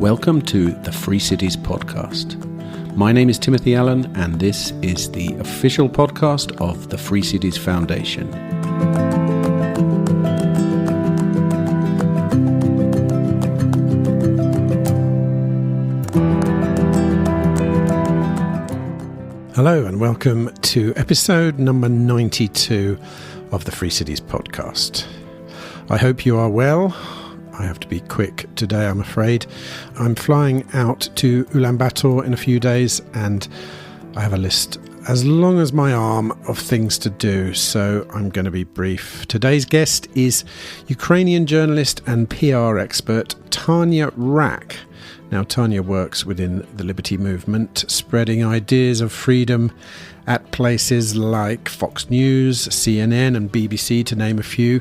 Welcome to the Free Cities podcast. My name is Timothy Allen, and this is the official podcast of the Free Cities Foundation. Hello, and welcome to episode number 92 of the Free Cities podcast. I hope you are well. I have to be quick today, I'm afraid. I'm flying out to Ulaanbaatar in a few days, and I have a list as long as my arm of things to do, so I'm going to be brief. Today's guest is Ukrainian journalist and PR expert Tania Rak. Now, Tania works within the Liberty movement, spreading ideas of freedom at places like Fox News, CNN and BBC, to name a few.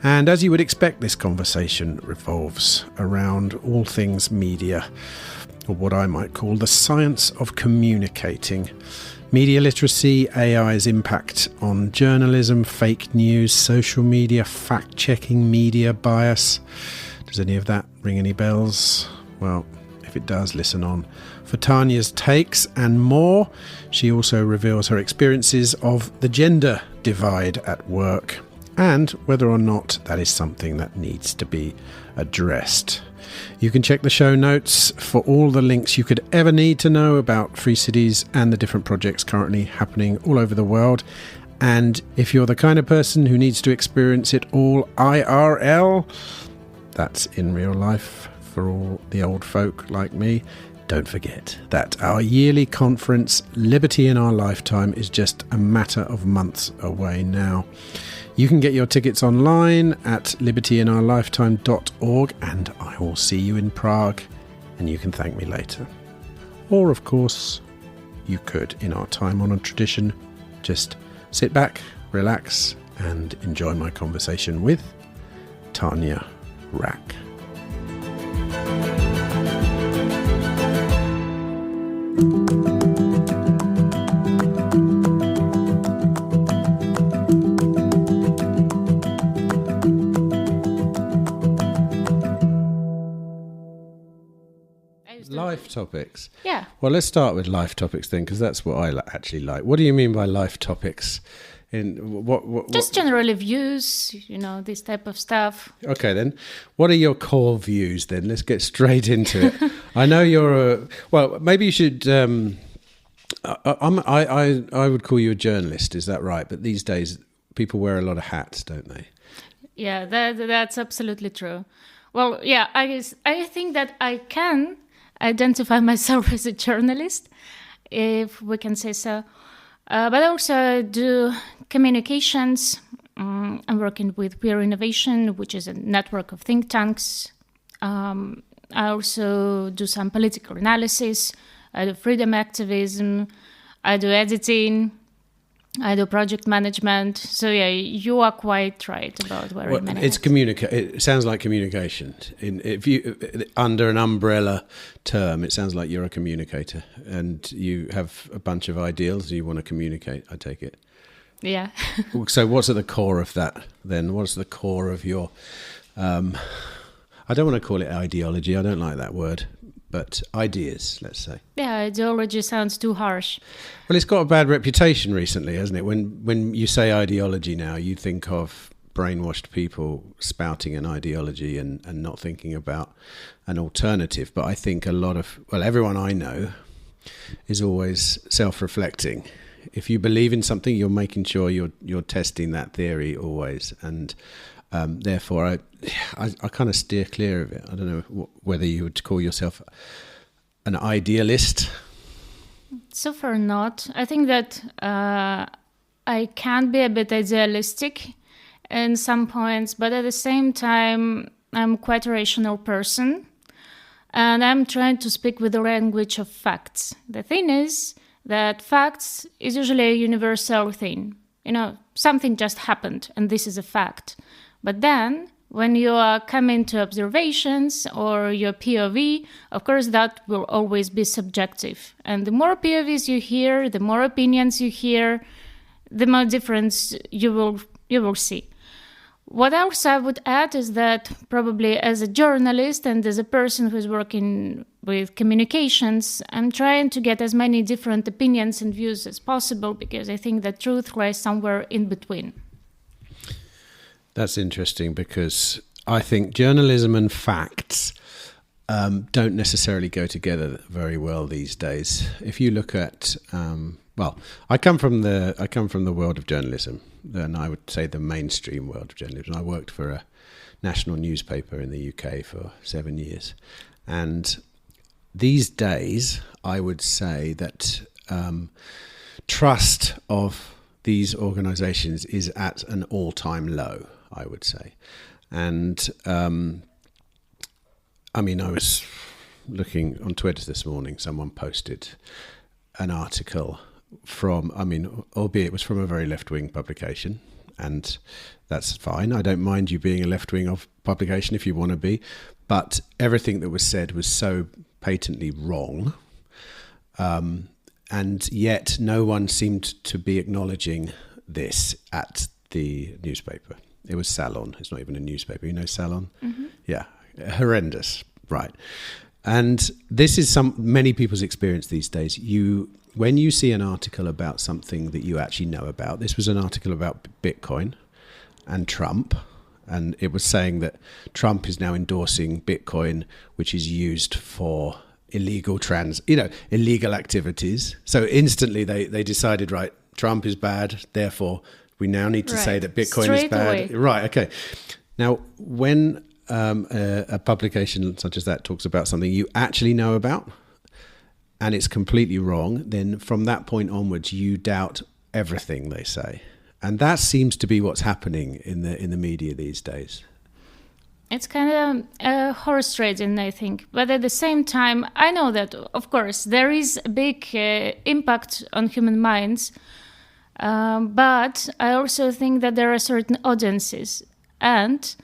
And as you would expect, this conversation revolves around all things media, or what I might call the science of communicating. Media literacy, AI's impact on journalism, fake news, social media, fact-checking, media bias. Does any of that ring any bells? Well, if it does, listen on. For Tania's takes and more, she also reveals her experiences of the gender divide at work, and whether or not that is something that needs to be addressed. You can check the show notes for all the links you could ever need to know about Free Cities and the different projects currently happening all over the world. And if you're the kind of person who needs to experience it all IRL, that's in real life for all the old folk like me, don't forget that our yearly conference, Liberty in Our Lifetime, is just a matter of months away now. You can get your tickets online at libertyinourlifetime.org, and I will see you in Prague, and you can thank me later. Or, of course, you could, in our time-honoured tradition, just sit back, relax, and enjoy my conversation with Tania Rak. Life topics. Yeah. Well, let's start with life topics then, because that's what I actually like. What do you mean by life topics? In what? Just generally views, this type of stuff. Okay, then. What are your core views then? Let's get straight into it. I know you're maybe you should. I would call you a journalist. Is that right? But these days, people wear a lot of hats, don't they? Yeah, that's absolutely true. Well, yeah, I think that I can identify myself as a journalist, if we can say so. But I also do communications. I'm working with Peer Innovation, which is a network of think tanks. I also do some political analysis. I do freedom activism. I do editing. I do project management. So yeah, you are quite right about wearing many hats. It sounds like communication. If you under an umbrella term, it sounds like you're a communicator, and you have a bunch of ideals you want to communicate. I take it. Yeah. So what's at the core of that then? What's the core of your? I don't want to call it ideology. I don't like that word. But ideas, let's say. Yeah, ideology sounds too harsh. Well, it's got a bad reputation recently, hasn't it? When you say ideology now, you think of brainwashed people spouting an ideology and not thinking about an alternative. But I think everyone I know is always self-reflecting. If you believe in something, you're making sure you're testing that theory always. And therefore, I kind of steer clear of it. I don't know whether you would call yourself an idealist. So far not. I think that I can be a bit idealistic in some points, but at the same time, I'm quite a rational person, and I'm trying to speak with the language of facts. The thing is that facts is usually a universal thing. Something just happened, and this is a fact. But then When you are coming to observations or your POV, of course, that will always be subjective. And the more POVs you hear, the more opinions you hear, the more difference you will see. What else I would add is that probably as a journalist and as a person who's working with communications, I'm trying to get as many different opinions and views as possible, because I think that truth lies somewhere in between. That's interesting, because I think journalism and facts don't necessarily go together very well these days. If you look at, I come from the world of journalism, and I would say the mainstream world of journalism. I worked for a national newspaper in the UK for 7 years, and these days I would say that trust of these organisations is at an all-time low, I would say. And I was looking on Twitter this morning, someone posted an article from, albeit it was from a very left-wing publication, and that's fine. I don't mind you being a left-wing publication if you want to be, but everything that was said was so patently wrong, and yet no one seemed to be acknowledging this at the newspaper. It was Salon. It's not even a newspaper. You know Salon? Mm-hmm. Yeah, horrendous. Right. And this is many people's experience these days. When you see an article about something that you actually know about, this was an article about Bitcoin and Trump, and it was saying that Trump is now endorsing Bitcoin, which is used for illegal activities. So instantly they decided, right, Trump is bad, therefore we now need to say that Bitcoin is bad. Away. Right, okay. Now, when a publication such as that talks about something you actually know about, and it's completely wrong, then from that point onwards, you doubt everything they say. And that seems to be what's happening in the media these days. It's kind of horse trading, I think. But at the same time, I know that, of course, there is a big impact on human minds. But I also think that there are certain audiences. And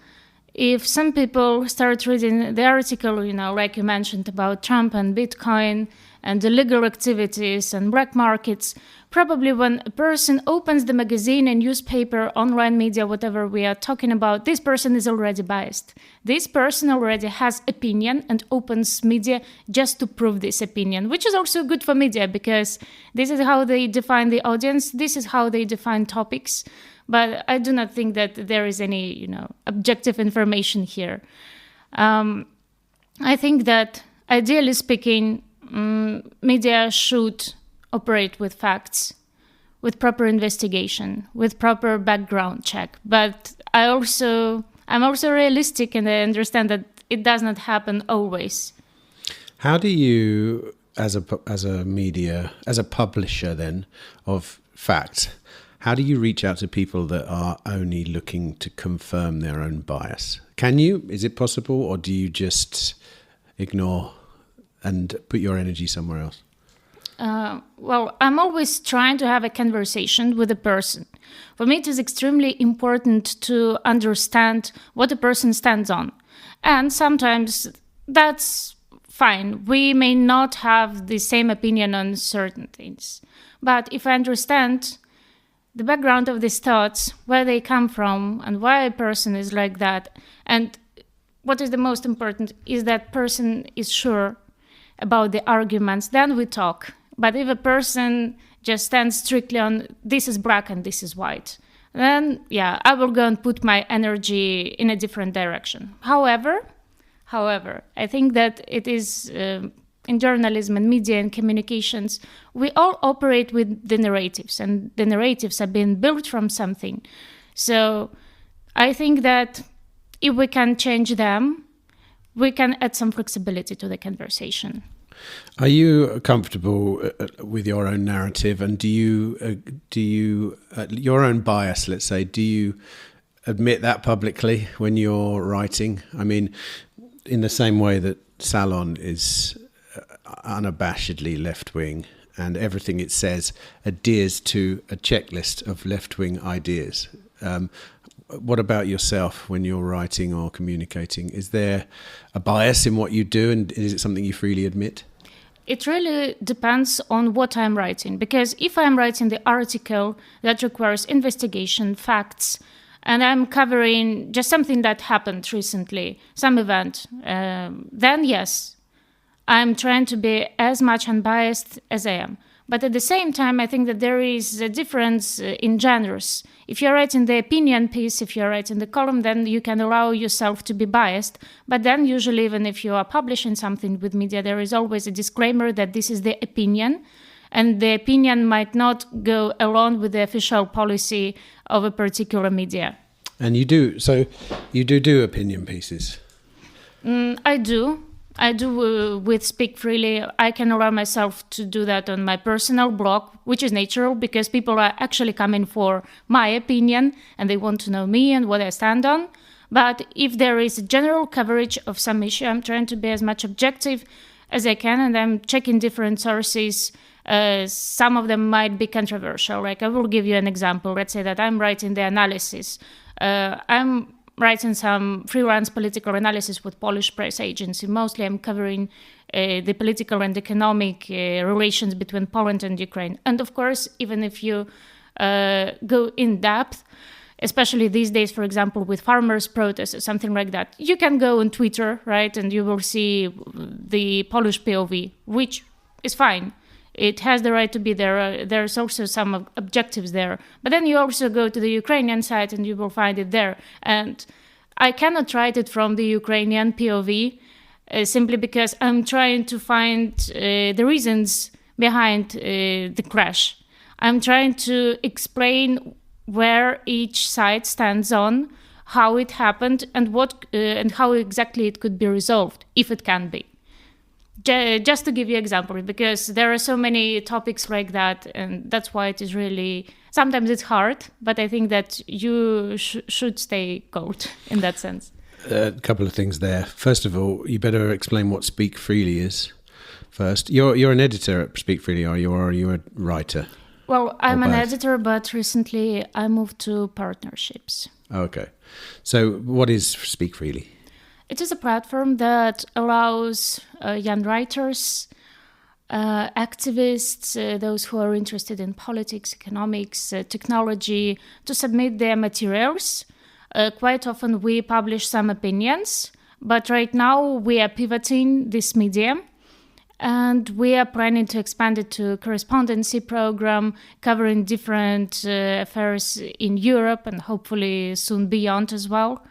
if some people start reading the article, like you mentioned about Trump and Bitcoin and illegal activities and black markets, probably when a person opens the magazine and newspaper, online media, whatever we are talking about, this person is already biased. This person already has opinion and opens media just to prove this opinion, which is also good for media, because this is how they define the audience. This is how they define topics. But I do not think that there is any, objective information here. I think that, ideally speaking, media should operate with facts, with proper investigation, with proper background check. But I'm also realistic, and I understand that it does not happen always. How do you, as a publisher then of facts, how do you reach out to people that are only looking to confirm their own bias? Can you? Is it possible, or do you just ignore and put your energy somewhere else? Well, I'm always trying to have a conversation with a person. For me, it is extremely important to understand what a person stands on. And sometimes that's fine. We may not have the same opinion on certain things. But if I understand the background of these thoughts, where they come from, and why a person is like that, and what is the most important is that person is sure about the arguments, then we talk. But if a person just stands strictly on this is black and this is white, then I will go and put my energy in a different direction. However, I think that it is in journalism and media and communications, we all operate with the narratives, and the narratives are being built from something. So I think that if we can change them, we can add some flexibility to the conversation. Are you comfortable with your own narrative, and do you your own bias, let's say, do you admit that publicly when you're writing? I mean, in the same way that Salon is unabashedly left-wing, and everything it says adheres to a checklist of left-wing ideas. what about yourself when you're writing or communicating? Is there a bias in what you do, and is it something you freely admit? It really depends on what I'm writing, because if I'm writing the article that requires investigation, facts, and I'm covering just something that happened recently, some event, then yes, I'm trying to be as much unbiased as I am. But at the same time, I think that there is a difference in genres. If you're writing the opinion piece, if you're writing the column, then you can allow yourself to be biased. But then usually, even if you are publishing something with media, there is always a disclaimer that this is the opinion. And the opinion might not go along with the official policy of a particular media. And you do opinion pieces? I do with Speak Freely. I can allow myself to do that on my personal blog, which is natural because people are actually coming for my opinion and they want to know me and what I stand on. But if there is a general coverage of some issue, I'm trying to be as much objective as I can, and I'm checking different sources. Some of them might be controversial. Like I will give you an example. Let's say that I'm writing the analysis. I'm writing some freelance political analysis with Polish press agency. Mostly I'm covering the political and economic relations between Poland and Ukraine. And of course, even if you go in depth, especially these days, for example, with farmers' protests or something like that, you can go on Twitter, right? And you will see the Polish POV, which is fine. It has the right to be there. There's also some objectives there. But then you also go to the Ukrainian side and you will find it there. And I cannot write it from the Ukrainian POV simply because I'm trying to find the reasons behind the crash. I'm trying to explain where each side stands on, how it happened, and what and how exactly it could be resolved, if it can be. Just to give you an example, because there are so many topics like that, and that's why it is really, sometimes it's hard, but I think that you should stay cold in that sense. A couple of things there. First of all, you better explain what Speak Freely is first. You're an editor at Speak Freely, are you, or are you a writer? Well, I'm an editor, but recently I moved to partnerships. Okay. So what is Speak Freely? It is a platform that allows young writers, activists, those who are interested in politics, economics, technology, to submit their materials. Quite often we publish some opinions, but right now we are pivoting this medium. And we are planning to expand it to a correspondency program covering different affairs in Europe and hopefully soon beyond as well.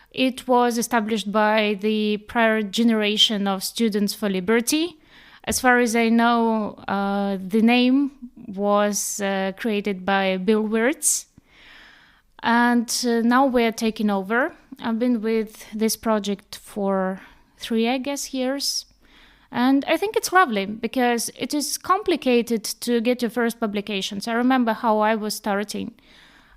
It was established by the prior generation of Students for Liberty. As far as I know, the name was created by Bill Wirtz. And now we're taking over. I've been with this project for 3, I guess, years. And I think it's lovely because it is complicated to get your first publications. I remember how I was starting.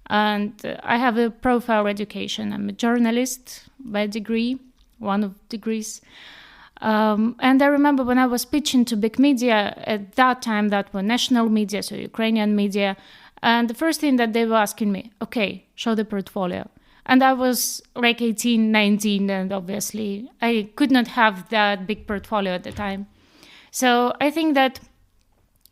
And I have a profile education. I'm a journalist by degree, one of degrees. And I remember when I was pitching to big media at that time, that were national media, so Ukrainian media. And the first thing that they were asking me, okay, show the portfolio. And I was like 18, 19, and obviously I could not have that big portfolio at the time. So I think that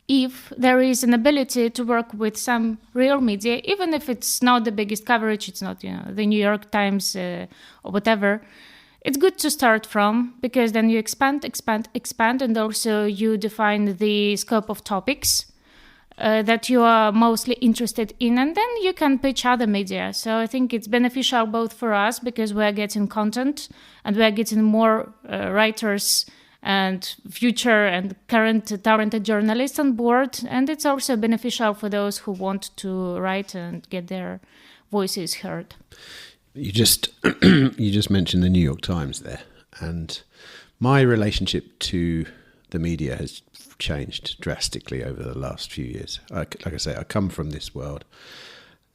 if there is an ability to work with some real media, even if it's not the biggest coverage, it's not, the New York Times or whatever, it's good to start from, because then you expand, and also you define the scope of topics that you are mostly interested in, and then you can pitch other media. So I think it's beneficial both for us, because we're getting content and we're getting more writers and future and current talented journalists on board. And it's also beneficial for those who want to write and get their voices heard. You just mentioned the New York Times there, and my relationship to the media has changed drastically over the last few years. Like I say, I come from this world,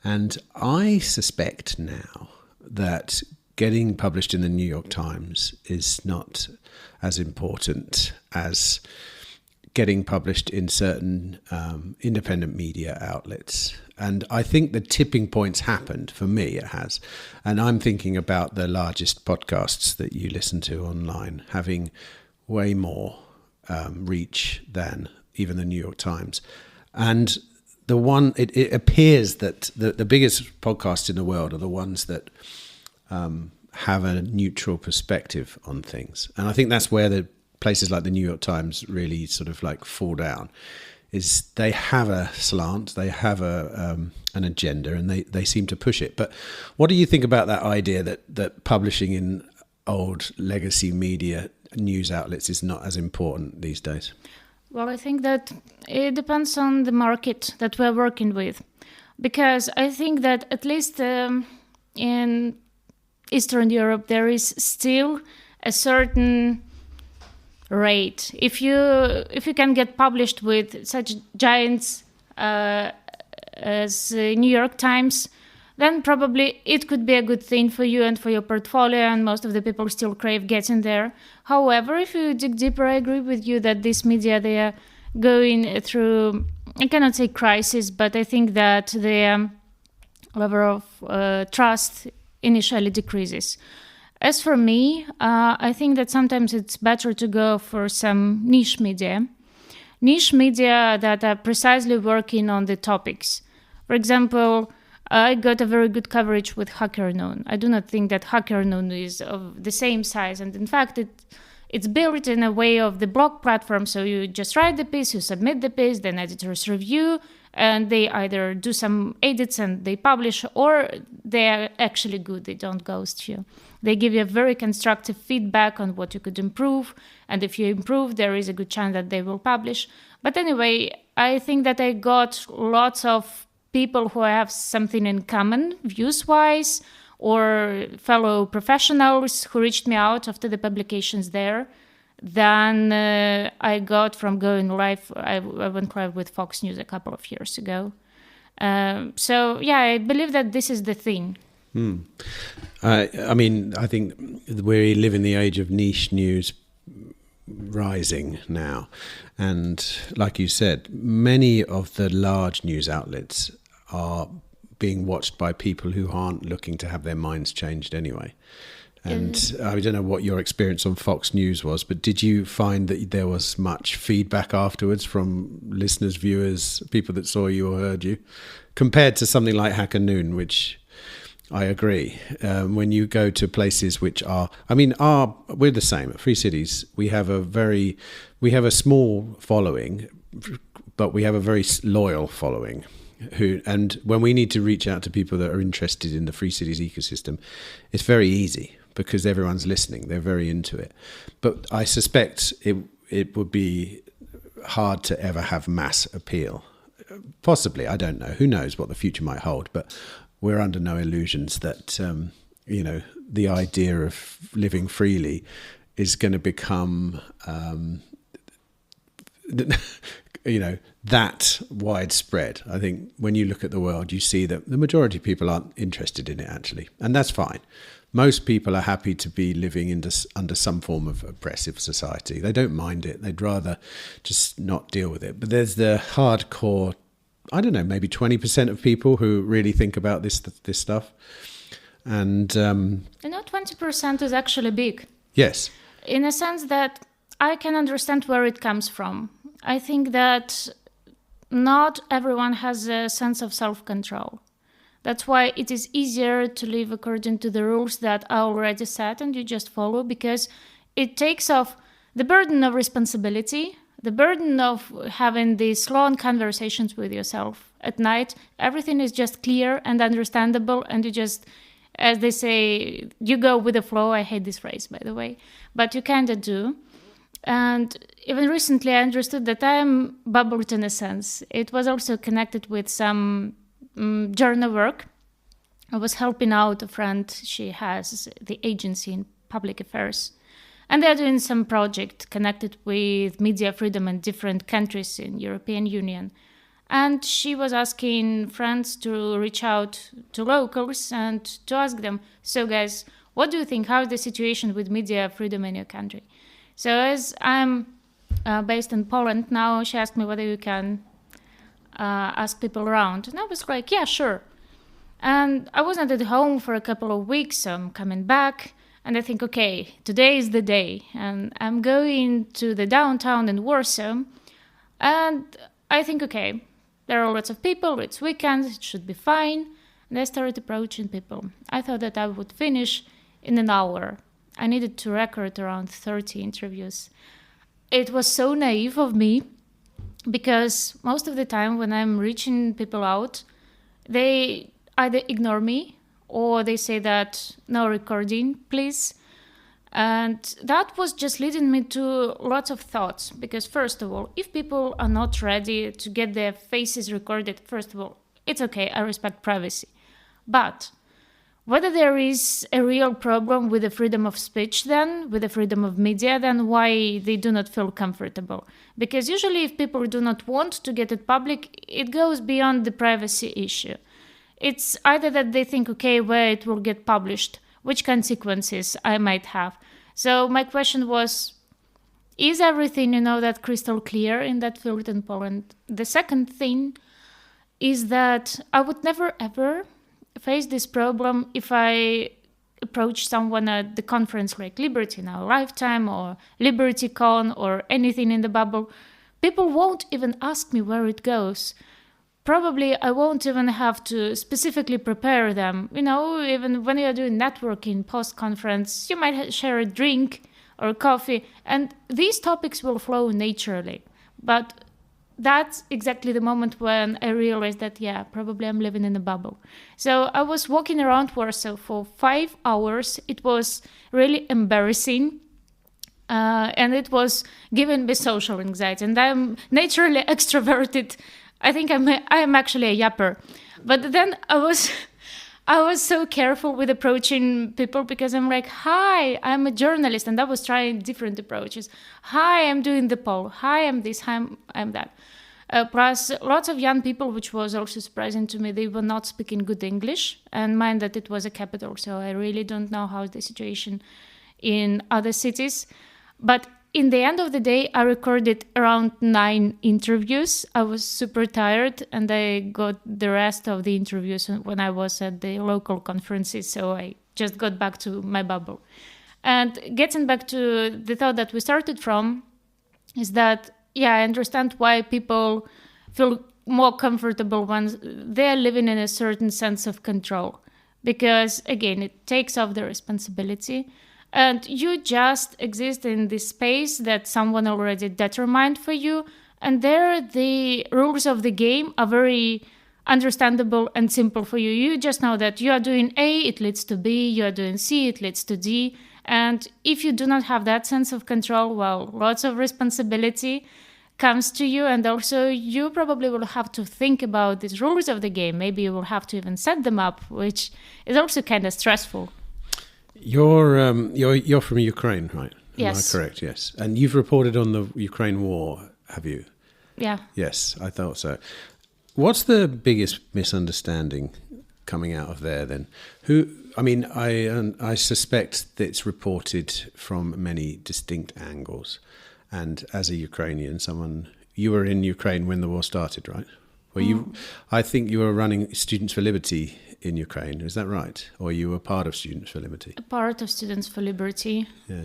and I suspect now that getting published in the New York Times is not as important as getting published in certain independent media outlets. And I think the tipping point's happened. For me, it has. And I'm thinking about the largest podcasts that you listen to online having way more reach than even the New York Times. And it appears that the biggest podcasts in the world are the ones that have a neutral perspective on things. And I think that's where the places like the New York Times really sort of like fall down, is they have a slant, they have an agenda, and they seem to push it. But what do you think about that idea that publishing in old legacy media news outlets is not as important these days? Well, I think that it depends on the market that we're working with. Because I think that at least in Eastern Europe, there is still a certain rate. If you can get published with such giants as New York Times, then probably it could be a good thing for you and for your portfolio, and most of the people still crave getting there. However, if you dig deeper, I agree with you that this media, they are going through, I cannot say crisis, but I think that the level of trust initially decreases. As for me, I think that sometimes it's better to go for some niche media that are precisely working on the topics. For example, I got a very good coverage with Hacker Noon. I do not think that Hacker Noon is of the same size, and in fact, it's built in a way of the blog platform. So you just write the piece, you submit the piece, then editors review, and they either do some edits and they publish, or they are actually good. They don't ghost you. They give you a very constructive feedback on what you could improve, and if you improve, there is a good chance that they will publish. But anyway, I think that I got lots of people who have something in common, views-wise, or fellow professionals who reached me out after the publications there, than I got from going live. I went live with Fox News a couple of years ago. So, yeah, I believe that this is the thing. I mean, I think we live in the age of niche news rising now. And like you said, many of the large news outlets are being watched by people who aren't looking to have their minds changed anyway. And I don't know what your experience on Fox News was, but did you find that there was much feedback afterwards from listeners, viewers, people that saw you or heard you, compared to something like Hacker Noon, which I agree. When you go to places which are, we're the same at Free Cities. We have a small following, but we have a very loyal following. And when we need to reach out to people that are interested in the Free Cities ecosystem, it's very easy because everyone's listening. They're very into it. But I suspect it would be hard to ever have mass appeal. Possibly, I don't know. Who knows what the future might hold? But we're under no illusions that the idea of living freely is going to become that widespread. I think when you look at the world, you see that the majority of people aren't interested in it, actually, and that's fine. Most people are happy to be living under some form of oppressive society. They don't mind it. They'd rather just not deal with it. But there's the hardcore, I don't know, maybe 20% of people who really think about this stuff. And 20% is actually big. Yes. In a sense that I can understand where it comes from. I think that not everyone has a sense of self-control. That's why it is easier to live according to the rules that are already set and you just follow, because it takes off the burden of responsibility, the burden of having these long conversations with yourself at night. Everything is just clear and understandable, and you just, as they say, you go with the flow. I hate this phrase, by the way, but you kind of do. And even recently I understood that I am bubbled in a sense. It was also connected with some journal work. I was helping out a friend. She has the agency in public affairs, and they're doing some project connected with media freedom in different countries in European Union. And she was asking friends to reach out to locals and to ask them, so guys, what do you think? How is the situation with media freedom in your country? So as I'm based in Poland now. She asked me whether you can ask people around. And I was like, yeah, sure. And I wasn't at home for a couple of weeks, so I'm coming back. And I think, okay, today is the day. And I'm going to the downtown in Warsaw. And I think, okay, there are lots of people, it's weekend, it should be fine. And I started approaching people. I thought that I would finish in an hour. I needed to record around 30 interviews. It was so naive of me, because most of the time when I'm reaching people out, they either ignore me or they say that no recording, please. And that was just leading me to lots of thoughts, because first of all, if people are not ready to get their faces recorded, first of all, it's okay, I respect privacy. But whether there is a real problem with the freedom of speech then, with the freedom of media, then why they do not feel comfortable? Because usually if people do not want to get it public, it goes beyond the privacy issue. It's either that they think, okay, where it will get published, which consequences I might have. So my question was, is everything, that crystal clear in that field in Poland? The second thing is that I would never ever face this problem if I approach someone at the conference like Liberty in Our Lifetime or LibertyCon or anything in the bubble. People won't even ask me where it goes. Probably I won't even have to specifically prepare them. Even when you're doing networking post-conference, you might share a drink or coffee, and these topics will flow naturally. But that's exactly the moment when I realized that, yeah, probably I'm living in a bubble. So I was walking around Warsaw for 5 hours. It was really embarrassing. And it was giving me social anxiety. And I'm naturally extroverted. I think I'm actually a yapper. But then I was so careful with approaching people, because I'm like, hi, I'm a journalist. And I was trying different approaches. Hi, I'm doing the poll. Hi, I'm this, hi, I'm that. Plus, lots of young people, which was also surprising to me, they were not speaking good English. And mind that it was a capital, so I really don't know how the situation in other cities. But in the end of the day, I recorded around 9 interviews. I was super tired, and I got the rest of the interviews when I was at the local conferences, so I just got back to my bubble. And getting back to the thought that we started from is that, yeah, I understand why people feel more comfortable when they're living in a certain sense of control. Because, again, it takes off the responsibility. And you just exist in this space that someone already determined for you. And there, the rules of the game are very understandable and simple for you. You just know that you are doing A, it leads to B. You are doing C, it leads to D. And if you do not have that sense of control, well, lots of responsibility comes to you. And also, you probably will have to think about these rules of the game. Maybe you will have to even set them up, which is also kind of stressful. You're from Ukraine, right? Yes. Am I correct? Yes. And you've reported on the Ukraine war, have you? Yeah. Yes, I thought so. What's the biggest misunderstanding coming out of there then? I suspect that it's reported from many distinct angles. And as a Ukrainian, you were in Ukraine when the war started, right? I think you were running Students for Liberty in Ukraine, is that right? Or you were part of Students for Liberty? A part of Students for Liberty. Yeah.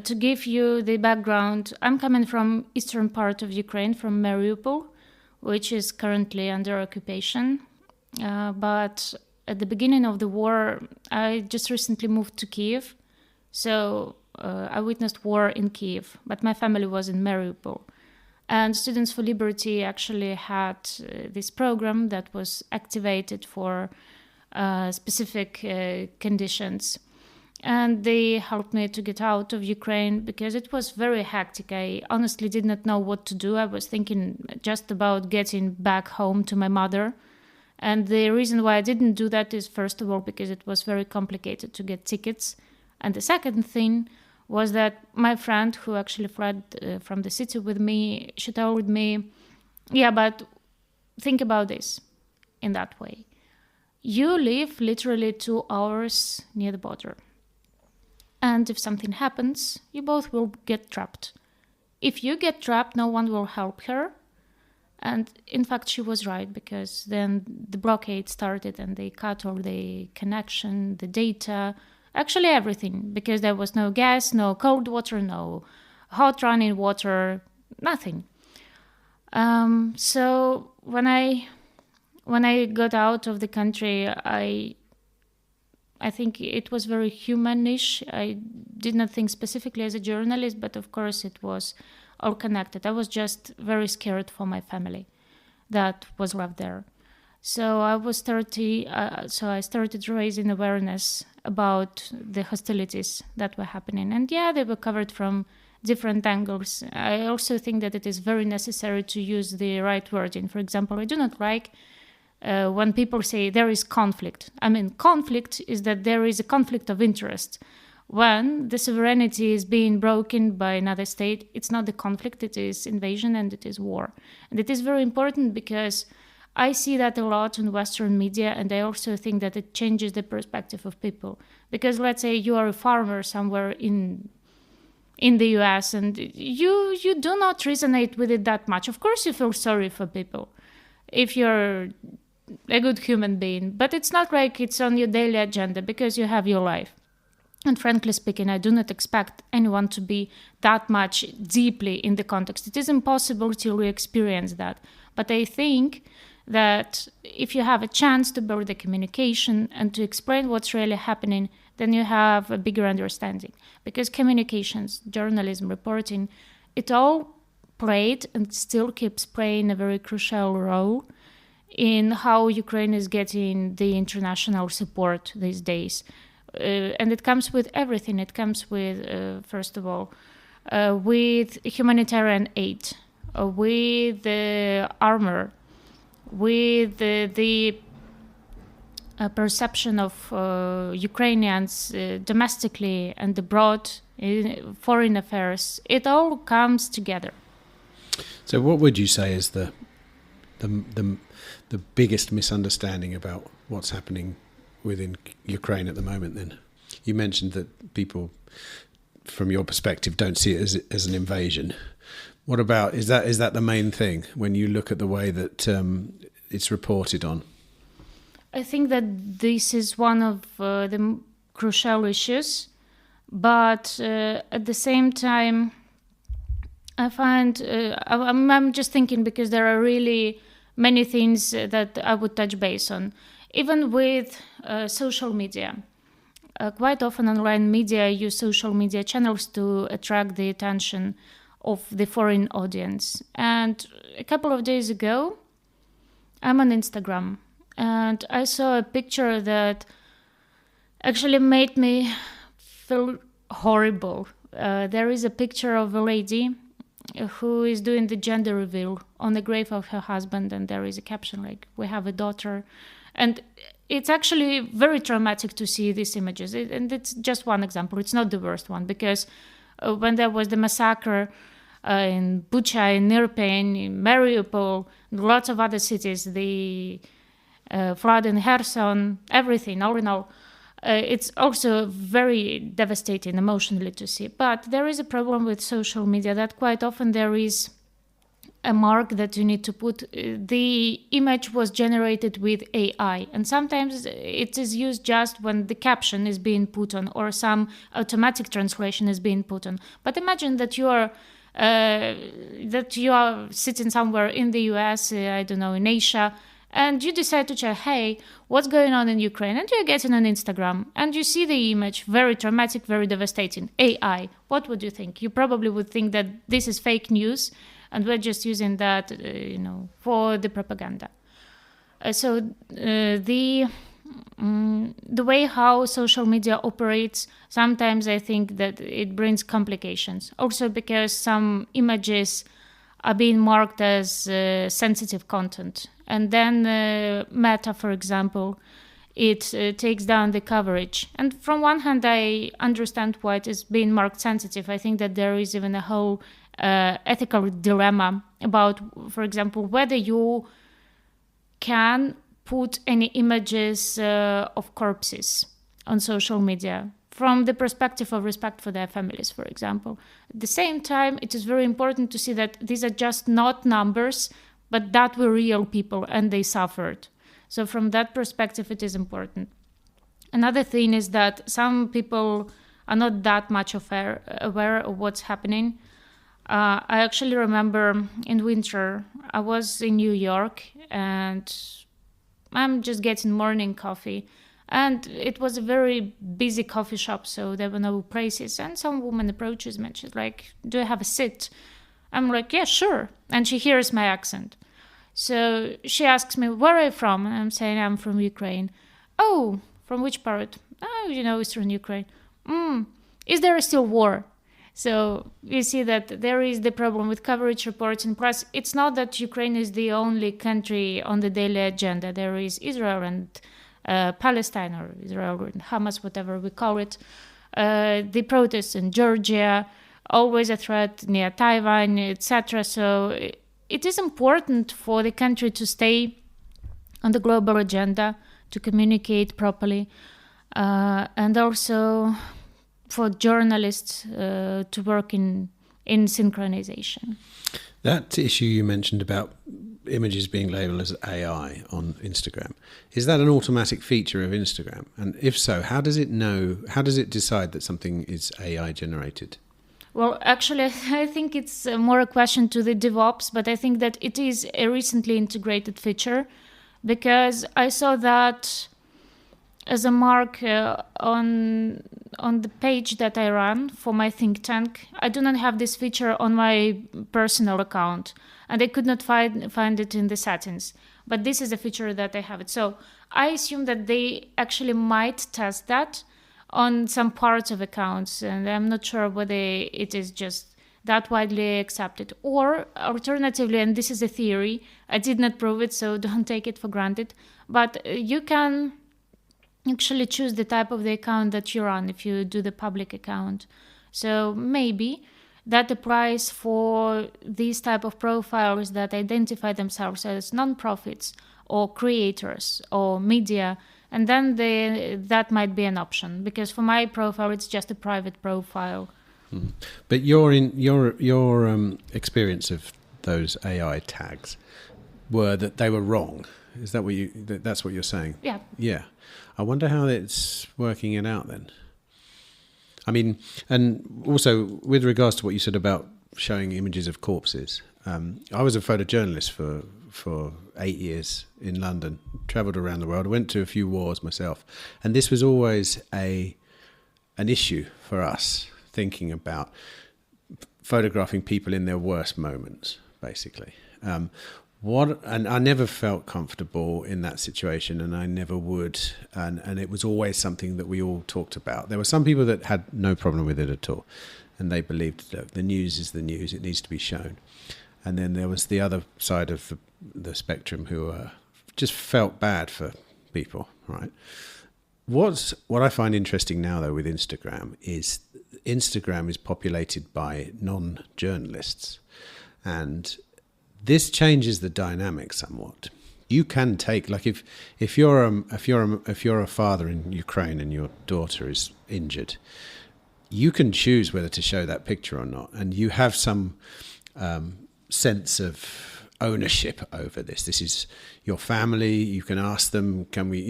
To give you the background, I'm coming from eastern part of Ukraine, from Mariupol, which is currently under occupation. But at the beginning of the war, I just recently moved to Kiev. So I witnessed war in Kiev, but my family was in Mariupol. And Students for Liberty actually had this program that was activated for specific conditions. And they helped me to get out of Ukraine because it was very hectic. I honestly did not know what to do. I was thinking just about getting back home to my mother. And the reason why I didn't do that is, first of all, because it was very complicated to get tickets. And the second thing was that my friend who actually fled from the city with me, she told me, yeah, but think about this in that way. You live literally 2 hours near the border. And if something happens, you both will get trapped. If you get trapped, no one will help her. And in fact, she was right, because then the blockade started and they cut all the connection, the data, actually everything, because there was no gas, no cold water, no hot running water, nothing. So when I got out of the country, I think it was very humanish. I did not think specifically as a journalist, but of course it was all connected. I was just very scared for my family that was left there. So I was 30, so I started raising awareness about the hostilities that were happening. And yeah, they were covered from different angles. I also think that it is very necessary to use the right wording. For example, I do not like when people say there is conflict. I mean, conflict is that there is a conflict of interest. When the sovereignty is being broken by another state, it's not the conflict, it is invasion and it is war. And it is very important because I see that a lot in Western media, and I also think that it changes the perspective of people. Because let's say you are a farmer somewhere in the US and you do not resonate with it that much. Of course you feel sorry for people if you're a good human being, but it's not like it's on your daily agenda because you have your life. And frankly speaking, I do not expect anyone to be that much deeply in the context. It is impossible till we experience that. But I think that if you have a chance to build the communication and to explain what's really happening, then you have a bigger understanding. Because communications, journalism, reporting, it all played and still keeps playing a very crucial role in how Ukraine is getting the international support these days. And it comes with everything. It comes with, first of all, with humanitarian aid, with the armor, with the perception of Ukrainians domestically and abroad, in foreign affairs. It all comes together. So what would you say is the biggest misunderstanding about what's happening within Ukraine at the moment then? You mentioned that people, from your perspective, don't see it as an invasion. What about, is that the main thing when you look at the way that it's reported on? I think that this is one of the crucial issues, but at the same time, I find, I'm just thinking because there are really many things that I would touch base on. Even with social media, quite often online media use social media channels to attract the attention of the foreign audience. And a couple of days ago, I'm on Instagram and I saw a picture that actually made me feel horrible. There is a picture of a lady who is doing the gender reveal on the grave of her husband, and there is a caption like, "We have a daughter." And it's actually very traumatic to see these images. And it's just one example. It's not the worst one, because when there was the massacre in Bucha, in Irpin, in Mariupol, lots of other cities, the flood in Kherson, everything, all in all, it's also very devastating emotionally to see. But there is a problem with social media that quite often there is a mark that you need to put. The image was generated with AI, and sometimes it is used just when the caption is being put on or some automatic translation is being put on. But imagine that you are sitting somewhere in the US, I don't know, in Asia, and you decide to check, hey, what's going on in Ukraine? And you're getting on Instagram and you see the image, very traumatic, very devastating, AI. What would you think? You probably would think that this is fake news and we're just using that, for the propaganda. So the way how social media operates, sometimes I think that it brings complications. Also because some images are being marked as sensitive content. And then Meta, for example, it takes down the coverage. And from one hand, I understand why it is being marked sensitive. I think that there is even a whole ethical dilemma about, for example, whether you can put any images of corpses on social media. from the perspective of respect for their families, for example. At the same time, it is very important to see that these are just not numbers, but that were real people and they suffered. So from that perspective, it is important. Another thing is that some people are not that much aware of what's happening. I actually remember in winter, I was in New York and I'm just getting morning coffee. And it was a very busy coffee shop, so there were no places. And some woman approaches me and she's like, "Do I have a seat?" I'm like, "Yeah, sure." And she hears my accent. So she asks me, "Where are you from?" And I'm saying, "I'm from Ukraine." "Oh, from which part?" "Oh, Eastern Ukraine." Is there still war?" So you see that there is the problem with coverage reporting. Plus, it's not that Ukraine is the only country on the daily agenda. There is Israel and Palestine, or Israel and Hamas, whatever we call it. The protests in Georgia, always a threat near Taiwan, etc. So it is important for the country to stay on the global agenda, to communicate properly, and also for journalists to work in synchronization. That issue you mentioned about images being labelled as AI on Instagram, is that an automatic feature of Instagram? And if so, how does it decide that something is AI generated? Well, actually, I think it's more a question to the DevOps, but I think that it is a recently integrated feature because I saw that as a mark on the page that I run for my think tank. I do not have this feature on my personal account, and I could not find it in the settings. But this is a feature that I have it. So I assume that they actually might test that on some parts of accounts, and I'm not sure whether it is just that widely accepted. Or alternatively, and this is a theory, I did not prove it, so don't take it for granted, but you can actually choose the type of the account that you're on if you do the public account. So maybe that applies for these type of profiles that identify themselves as non-profits or creators or media, and then that might be an option, because for my profile it's just a private profile. But your experience of those AI tags were that they were wrong. Is that that's what you're saying? Yeah. Yeah. I wonder how it's working it out then. I mean, and also with regards to what you said about showing images of corpses, I was a photojournalist for 8 years in London, travelled around the world, went to a few wars myself, and this was always an issue for us, thinking about photographing people in their worst moments, basically. And I never felt comfortable in that situation, and I never would, and it was always something that we all talked about. There were some people that had no problem with it at all, and they believed that the news is the news, it needs to be shown. And then there was the other side of the spectrum who just felt bad for people, right? What I find interesting now, though, with Instagram is populated by non-journalists, and this changes the dynamic somewhat. You can take, like, if you're a father in Ukraine and your daughter is injured, you can choose whether to show that picture or not, and you have some sense of ownership over this. This is your family. You can ask them, can we,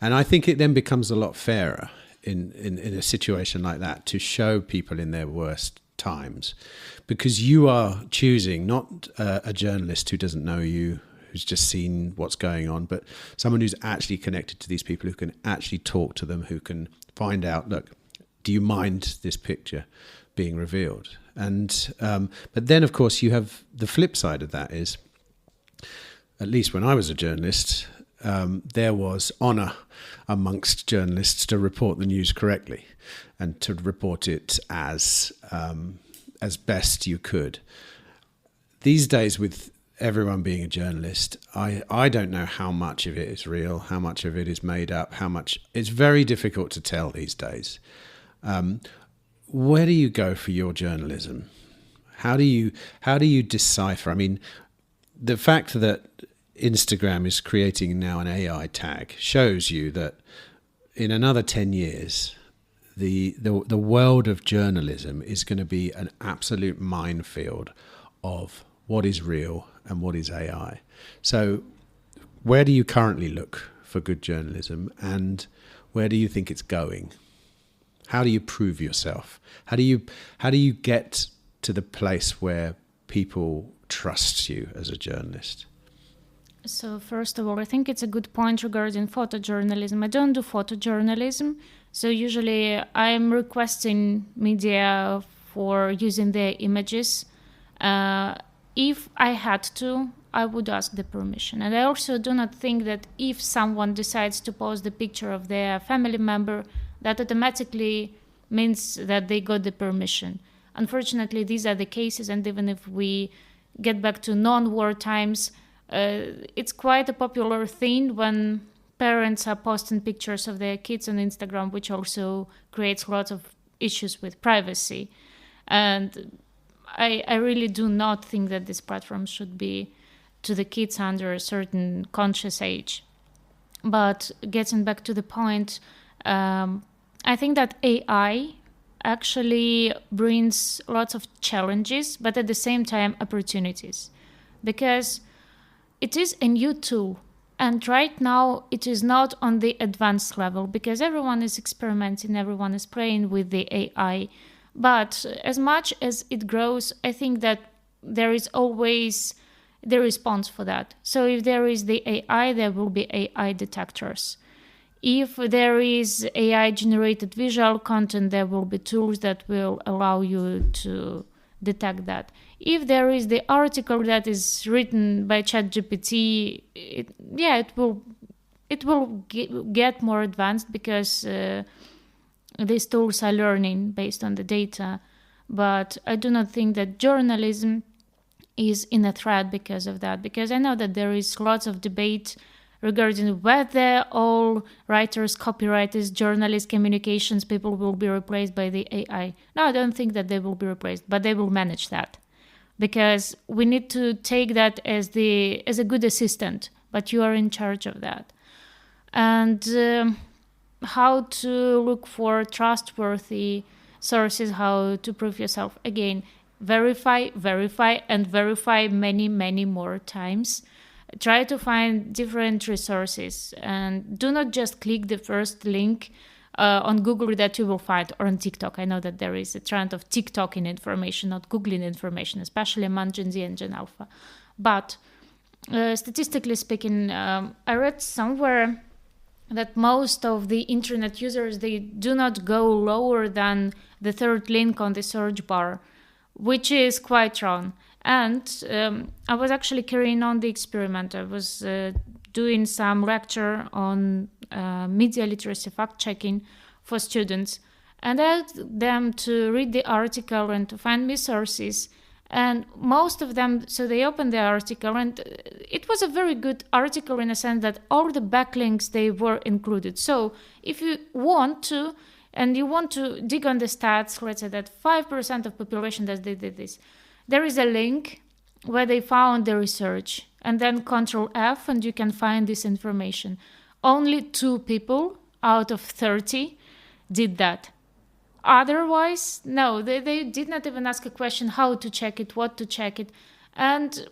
and I think it then becomes a lot fairer in a situation like that to show people in their worst times, because you are choosing not a journalist who doesn't know you, who's just seen what's going on, but someone who's actually connected to these people, who can actually talk to them, who can find out, look, do you mind this picture being revealed? And but then, of course, you have the flip side of that is, at least when I was a journalist, there was honour amongst journalists to report the news correctly and to report it as best you could. These days, with everyone being a journalist, I don't know how much of it is real, how much of it is made up, how much. It's very difficult to tell these days. Where do you go for your journalism? How do you decipher? I mean, the fact that Instagram is creating now an AI tag shows you that in another 10 years, the world of journalism is going to be an absolute minefield of what is real and what is AI. So where do you currently look for good journalism, and where do you think it's going? How do you prove yourself? How do you get to the place where people trust you as a journalist? So first of all, I think it's a good point regarding photojournalism. I don't do photojournalism. So usually I'm requesting media for using their images. If I had to, I would ask the permission. And I also do not think that if someone decides to post the picture of their family member, that automatically means that they got the permission. Unfortunately, these are the cases, and even if we get back to non-war times, it's quite a popular thing when parents are posting pictures of their kids on Instagram, which also creates lots of issues with privacy. And I really do not think that this platform should be to the kids under a certain conscious age. But getting back to the point, I think that AI actually brings lots of challenges, but at the same time opportunities, because it is a new tool. And right now it is not on the advanced level because everyone is experimenting, everyone is playing with the AI. But as much as it grows, I think that there is always the response for that. So if there is the AI, there will be AI detectors. If there is AI generated visual content, there will be tools that will allow you to detect that. If there is the article that is written by ChatGPT, it will get more advanced because these tools are learning based on the data. But I do not think that journalism is in a threat because of that, because I know that there is lots of debate regarding whether all writers, copywriters, journalists, communications people will be replaced by the AI. No, I don't think that they will be replaced, but they will manage that, because we need to take that as a good assistant, but you are in charge of that. And how to look for trustworthy sources, how to prove yourself. Again, verify, and verify many, many more times. Try to find different resources and do not just click the first link on Google that you will find, or on TikTok. I know that there is a trend of TikToking information, not Googling information, especially among Gen Z and Gen Alpha. But statistically speaking, I read somewhere that most of the internet users, they do not go lower than the third link on the search bar, which is quite wrong. And I was actually carrying on the experiment. I was doing some lecture on media literacy fact-checking for students. And I asked them to read the article and to find me sources. And most of them, so they opened the article, and it was a very good article in a sense that all the backlinks, they were included. So if you want to, and you want to dig on the stats, let's say that 5% of population that they did this, there is a link where they found the research, and then Control F and you can find this information. Only 2 people out of 30 did that. Otherwise, no, they did not even ask a question how to check it, what to check it. And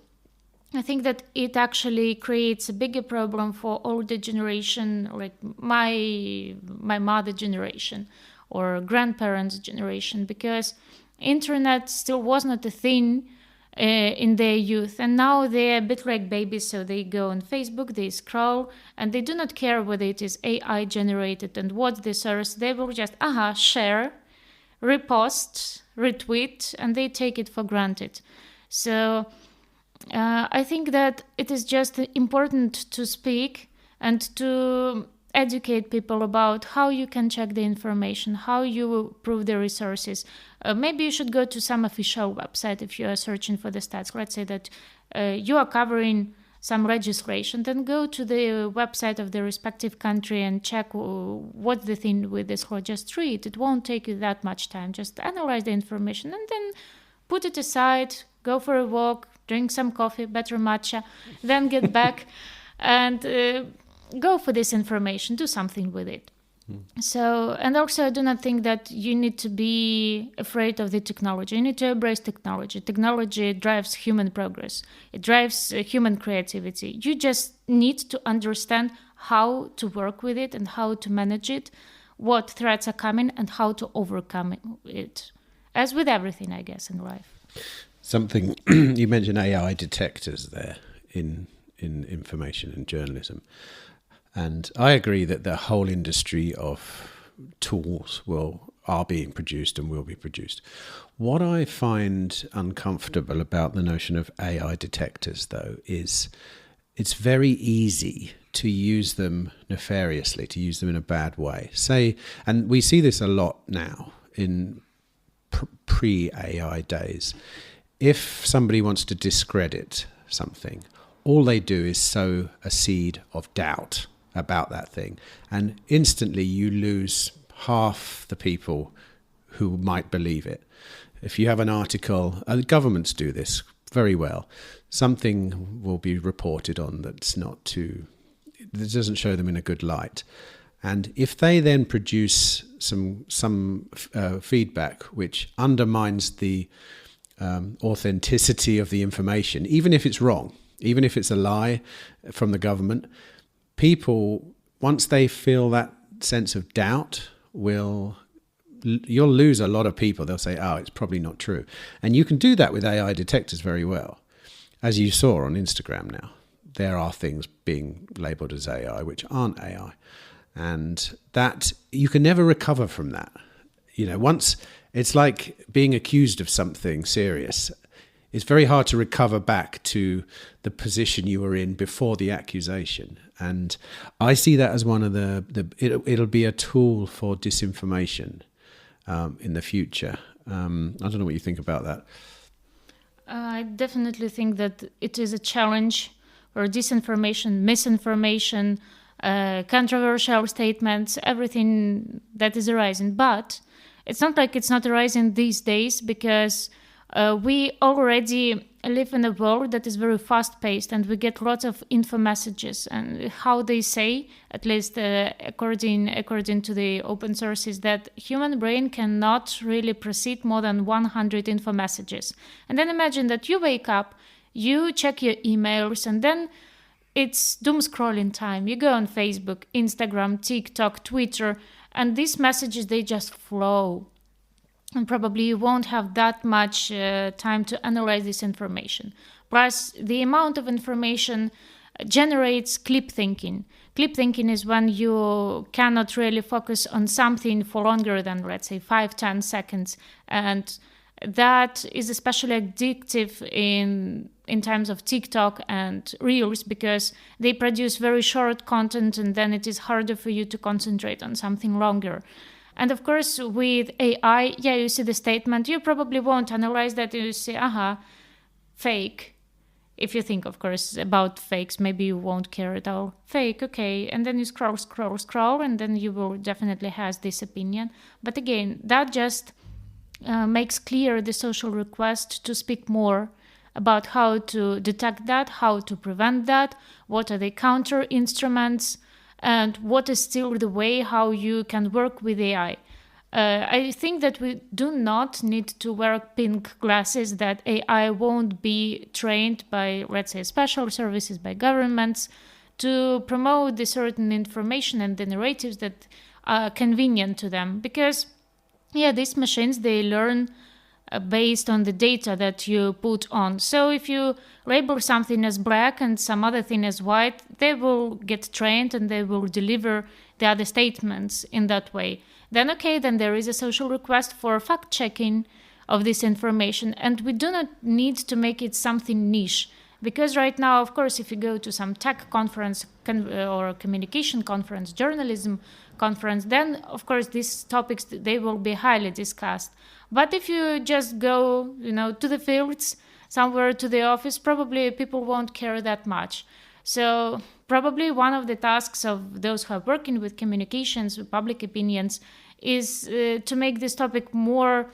I think that it actually creates a bigger problem for older generation, like my mother generation or grandparents' generation, because internet still was not a thing in their youth, and now they're a bit like babies, so they go on Facebook, they scroll, and they do not care whether it is AI generated and what's the source. They will just share, repost, retweet, and they take it for granted. So I think that it is just important to speak and to educate people about how you can check the information, how you prove the resources. Maybe you should go to some official website if you are searching for the stats. Let's say that you are covering some legislation, then go to the website of the respective country and check what's the thing with this law. Just read. It won't take you that much time. Just analyze the information and then put it aside, go for a walk, drink some coffee, better matcha, then get back and go for this information, do something with it. So, and also I do not think that you need to be afraid of the technology. You need to embrace technology. Technology drives human progress. It drives human creativity. You just need to understand how to work with it and how to manage it, what threats are coming and how to overcome it. As with everything, I guess, in life. Something you mentioned AI detectors there in information and journalism. And I agree that the whole industry of tools are being produced and will be produced. What I find uncomfortable about the notion of AI detectors, though, is it's very easy to use them nefariously, to use them in a bad way. And we see this a lot now in pre-AI days. If somebody wants to discredit something, all they do is sow a seed of doubt about that thing, and instantly you lose half the people who might believe it. If you have an article, governments do this very well, something will be reported on that doesn't show them in a good light, and if they then produce some feedback which undermines the authenticity of the information, even if it's wrong, even if it's a lie from the government, people, once they feel that sense of doubt, you'll lose a lot of people. They'll say, oh, it's probably not true. And you can do that with AI detectors very well. As you saw on Instagram now, there are things being labeled as AI which aren't AI. And that, you can never recover from that. Once, it's like being accused of something serious. It's very hard to recover back to the position you were in before the accusation. And I see that as one of it'll be a tool for disinformation in the future. I don't know what you think about that. I definitely think that it is a challenge for disinformation, misinformation, controversial statements, everything that is arising. But it's not like it's not arising these days, because we already live in a world that is very fast-paced, and we get lots of info messages. And how they say, at least according to the open sources, that human brain cannot really proceed more than 100 info messages. And then imagine that you wake up, you check your emails, and then it's doom scrolling time. You go on Facebook, Instagram, TikTok, Twitter, and these messages, they just flow. And probably you won't have that much time to analyze this information. Plus, the amount of information generates clip thinking. Clip thinking is when you cannot really focus on something for longer than, let's say, 5-10 seconds. And that is especially addictive in terms of TikTok and Reels, because they produce very short content, and then it is harder for you to concentrate on something longer. And of course, with AI, you see the statement, you probably won't analyze that, you say, fake. If you think, of course, about fakes, maybe you won't care at all. Fake, okay. And then you scroll, and then you will definitely have this opinion. But again, that just makes clear the social request to speak more about how to detect that, how to prevent that, what are the counter instruments, and what is still the way how you can work with AI. I think that we do not need to wear pink glasses, that AI won't be trained by, let's say, special services, by governments, to promote the certain information and the narratives that are convenient to them. Because, these machines, they learn based on the data that you put on. So if you label something as black and some other thing as white, they will get trained and they will deliver the other statements in that way. Then there is a social request for fact-checking of this information, and we do not need to make it something niche. Because right now, of course, if you go to some tech conference or communication conference, journalism conference, then, of course, these topics, they will be highly discussed. But if you just go, to the fields, somewhere to the office, probably people won't care that much. So probably one of the tasks of those who are working with communications, with public opinions, is to make this topic more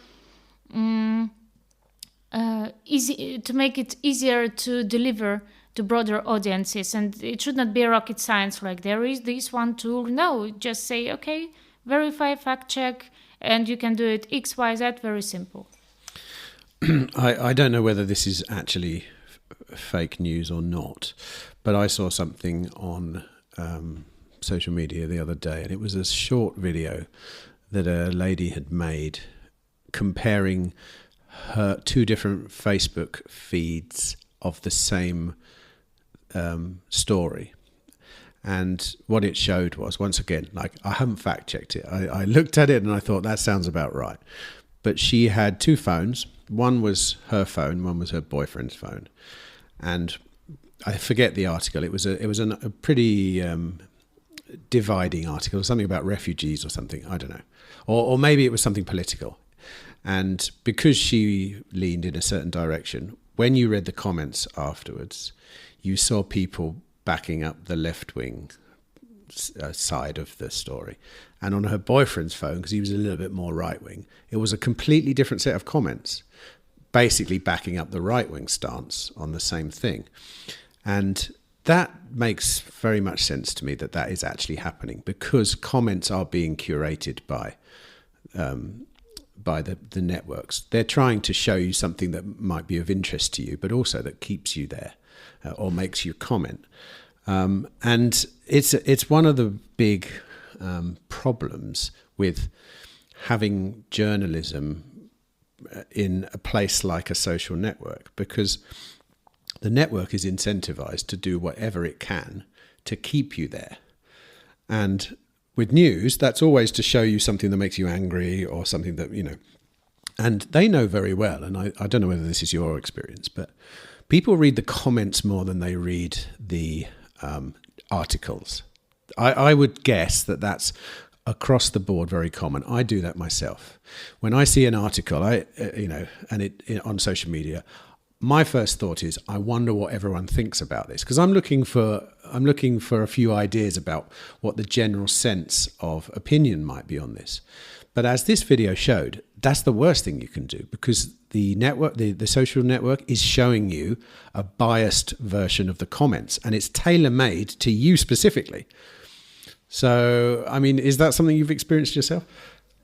easy, to make it easier to deliver to broader audiences. And it should not be rocket science, like there is this one tool. No, just say, okay, verify, fact check, and you can do it X, Y, Z, very simple. I don't know whether this is actually fake news or not, but I saw something on social media the other day, and it was a short video that a lady had made comparing her 2 different Facebook feeds of the same story. And what it showed was, once again, like, I haven't fact checked it. I looked at it and I thought that sounds about right. But she had 2 phones. One was her phone, one was her boyfriend's phone. And I forget the article. It was a pretty dividing article, something about refugees or something. I don't know. Or maybe it was something political. And because she leaned in a certain direction, when you read the comments afterwards, you saw people backing up the left-wing side of the story. And on her boyfriend's phone, because he was a little bit more right-wing, it was a completely different set of comments, basically backing up the right-wing stance on the same thing. And that makes very much sense to me, that is actually happening, because comments are being curated by the networks. They're trying to show you something that might be of interest to you, but also that keeps you there or makes you comment. And it's one of the big problems with having journalism in a place like a social network, because the network is incentivized to do whatever it can to keep you there. And with news, that's always to show you something that makes you angry or something that, and they know very well, and I don't know whether this is your experience, but people read the comments more than they read the articles. I would guess that that's across the board very common. I do that myself. When I see an article, on social media, my first thought is, I wonder what everyone thinks about this, because I'm looking for a few ideas about what the general sense of opinion might be on this. But as this video showed, that's the worst thing you can do, because the network, the social network, is showing you a biased version of the comments, and it's tailor-made to you specifically. So, I mean, is that something you've experienced yourself?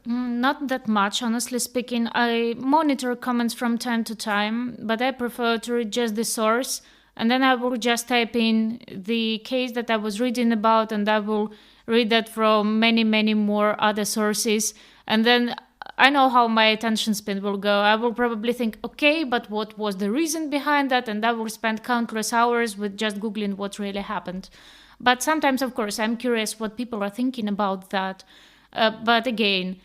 Not that much, honestly speaking. I monitor comments from time to time, but I prefer to read just the source, and then I will just type in the case that I was reading about, and I will read that from many, many more other sources. And then I know how my attention span will go. I will probably think, okay, but what was the reason behind that? And I will spend countless hours with just Googling what really happened. But sometimes, of course, I'm curious what people are thinking about that. But again,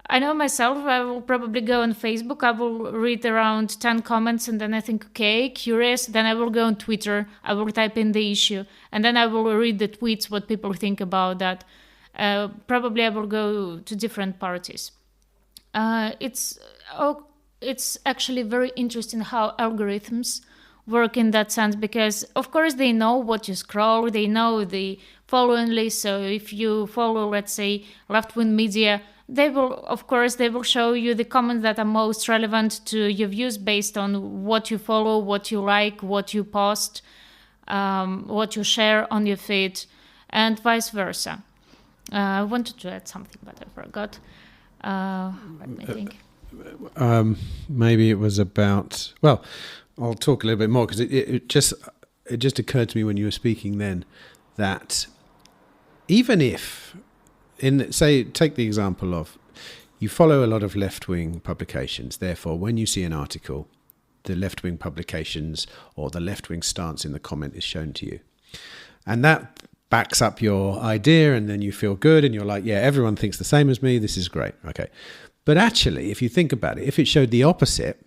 I know myself, I will probably go on Facebook, I will read around 10 comments, and then I think, okay, curious. Then I will go on Twitter, I will type in the issue, and then I will read the tweets, what people think about that. Probably I will go to different parties. It's actually very interesting how algorithms work in that sense, because of course they know what you scroll, they know the following list. So if you follow, let's say, left-wing media, they will show you the comments that are most relevant to your views based on what you follow, what you like, what you post, what you share on your feed, and vice versa. I wanted to add something, but I forgot. Let me think. Maybe it was about, well, I'll talk a little bit more, because it just occurred to me when you were speaking then that even if, take the example of, you follow a lot of left-wing publications, therefore when you see an article, the left-wing publications or the left-wing stance in the comment is shown to you. And that backs up your idea, and then you feel good and you're like, yeah, everyone thinks the same as me, this is great. Okay. But actually, if you think about it, if it showed the opposite,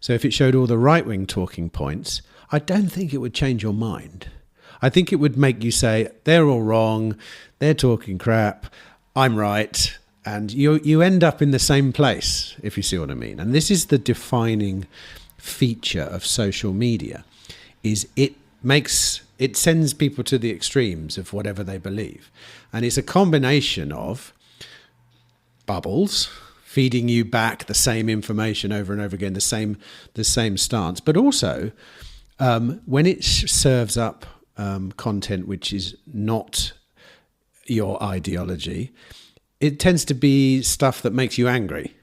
so if it showed all the right-wing talking points, I don't think it would change your mind. I think it would make you say, they're all wrong, they're talking crap, I'm right, and you end up in the same place, if you see what I mean. And this is the defining feature of social media, is it sends people to the extremes of whatever they believe. And it's a combination of bubbles, feeding you back the same information over and over again, the same stance, but also When it serves up content which is not your ideology, it tends to be stuff that makes you angry.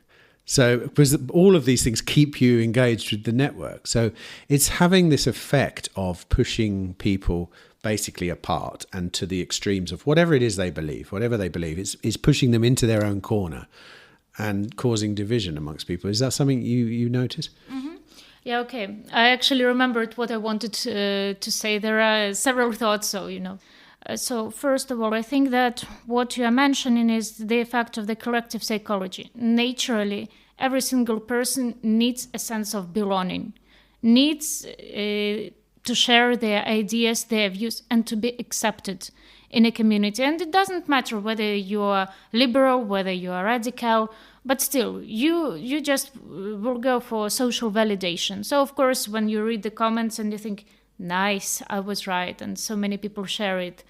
So, because all of these things keep you engaged with the network. So it's having this effect of pushing people basically apart and to the extremes of whatever it is they believe. Whatever they believe is pushing them into their own corner and causing division amongst people. Is that something you notice? Mm-hmm. Yeah, okay. I actually remembered what I wanted to say. There are several thoughts, So first of all, I think that what you are mentioning is the effect of the collective psychology. Naturally, every single person needs a sense of belonging, needs to share their ideas, their views, and to be accepted in a community. And it doesn't matter whether you are liberal, whether you are radical, but still, you just will go for social validation. So of course, when you read the comments and you think, nice, I was right, and so many people share it,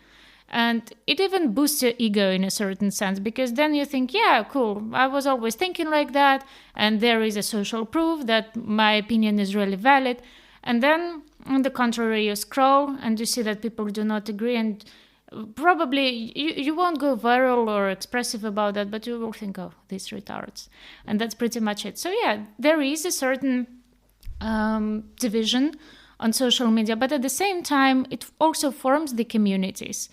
and it even boosts your ego in a certain sense, because then you think, yeah, cool, I was always thinking like that, and there is a social proof that my opinion is really valid. And then, on the contrary, you scroll and you see that people do not agree, and probably you won't go viral or expressive about that, but you will think, oh, these retards. And that's pretty much it. So yeah, there is a certain division on social media, but at the same time, it also forms the communities.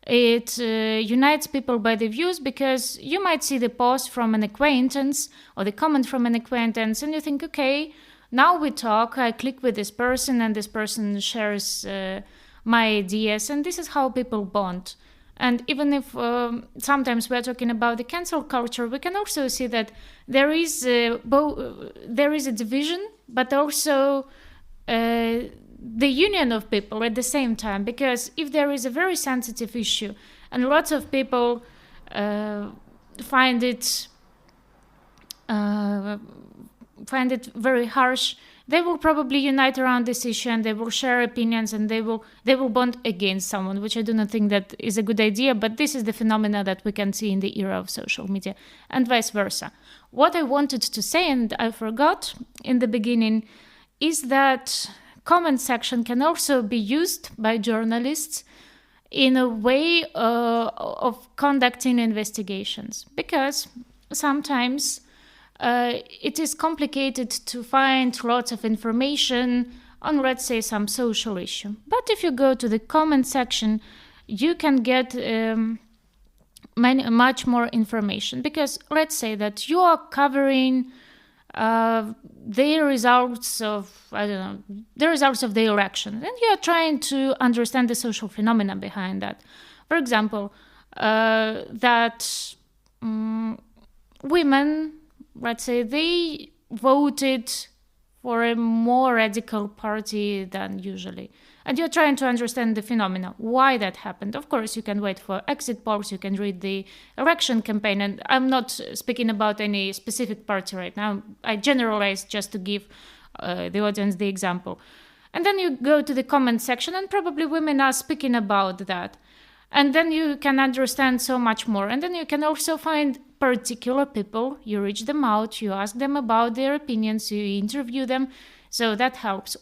It unites people by the views, because you might see the post from an acquaintance or the comment from an acquaintance, and you think, okay, now we talk, I click with this person, and this person shares my ideas, and this is how people bond. And even if sometimes we're talking about the cancel culture, we can also see that there is a division, but also the union of people at the same time. Because if there is a very sensitive issue and lots of people find it very harsh, they will probably unite around this issue, and they will share opinions, and they will bond against someone, which I do not think that is a good idea. But this is the phenomena that we can see in the era of social media, and vice versa. What I wanted to say, and I forgot in the beginning, is that comment section can also be used by journalists in a way of conducting investigations, because sometimes it is complicated to find lots of information on, let's say, some social issue. But if you go to the comment section, you can get much more information, because let's say that you are covering the results of the election, and you are trying to understand the social phenomena behind that. For example, that women, let's say, they voted for a more radical party than usually. And you're trying to understand the phenomena, why that happened. Of course, you can wait for exit polls, you can read the election campaign. And I'm not speaking about any specific party right now. I generalize just to give the audience the example. And then you go to the comment section, and probably women are speaking about that. And then you can understand so much more. And then you can also find particular people, you reach them out, you ask them about their opinions, you interview them, so that helps.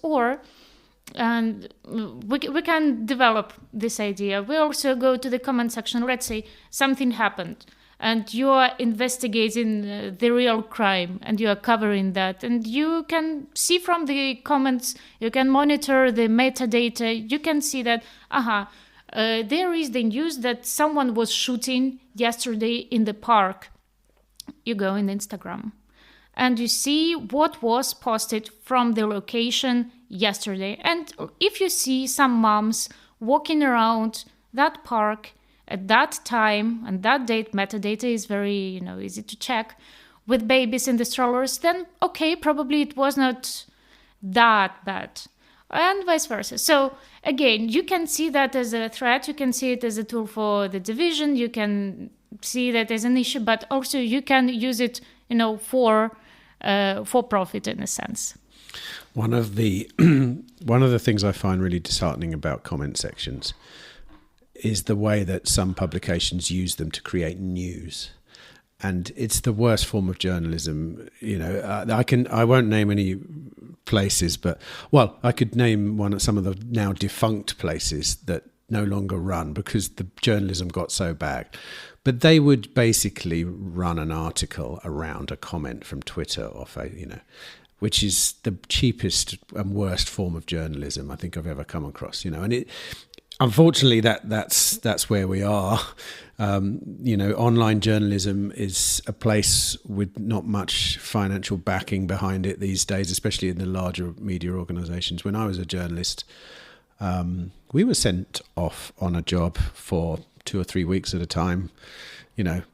And we can develop this idea. We also go to the comment section, let's say something happened, and you are investigating the real crime, and you are covering that, and you can see from the comments, you can monitor the metadata, you can see that, there is the news that someone was shooting yesterday in the park. You go in Instagram and you see what was posted from the location yesterday. And if you see some moms walking around that park at that time and that date, metadata is very, easy to check, with babies in the strollers, then okay, probably it was not that bad. And vice versa. So again, you can see that as a threat, you can see it as a tool for the division, you can see that as an issue, but also you can use it, for profit in a sense. One of the things I find really disheartening about comment sections is the way that some publications use them to create news. And it's the worst form of journalism. I won't name any places, but I could name some of the now defunct places that no longer run because the journalism got so bad. But they would basically run an article around a comment from Twitter or which is the cheapest and worst form of journalism I think I've ever come across. And unfortunately that's where we are. Online journalism is a place with not much financial backing behind it these days, especially in the larger media organizations. When I was a journalist, we were sent off on a job for 2 or 3 weeks at a time.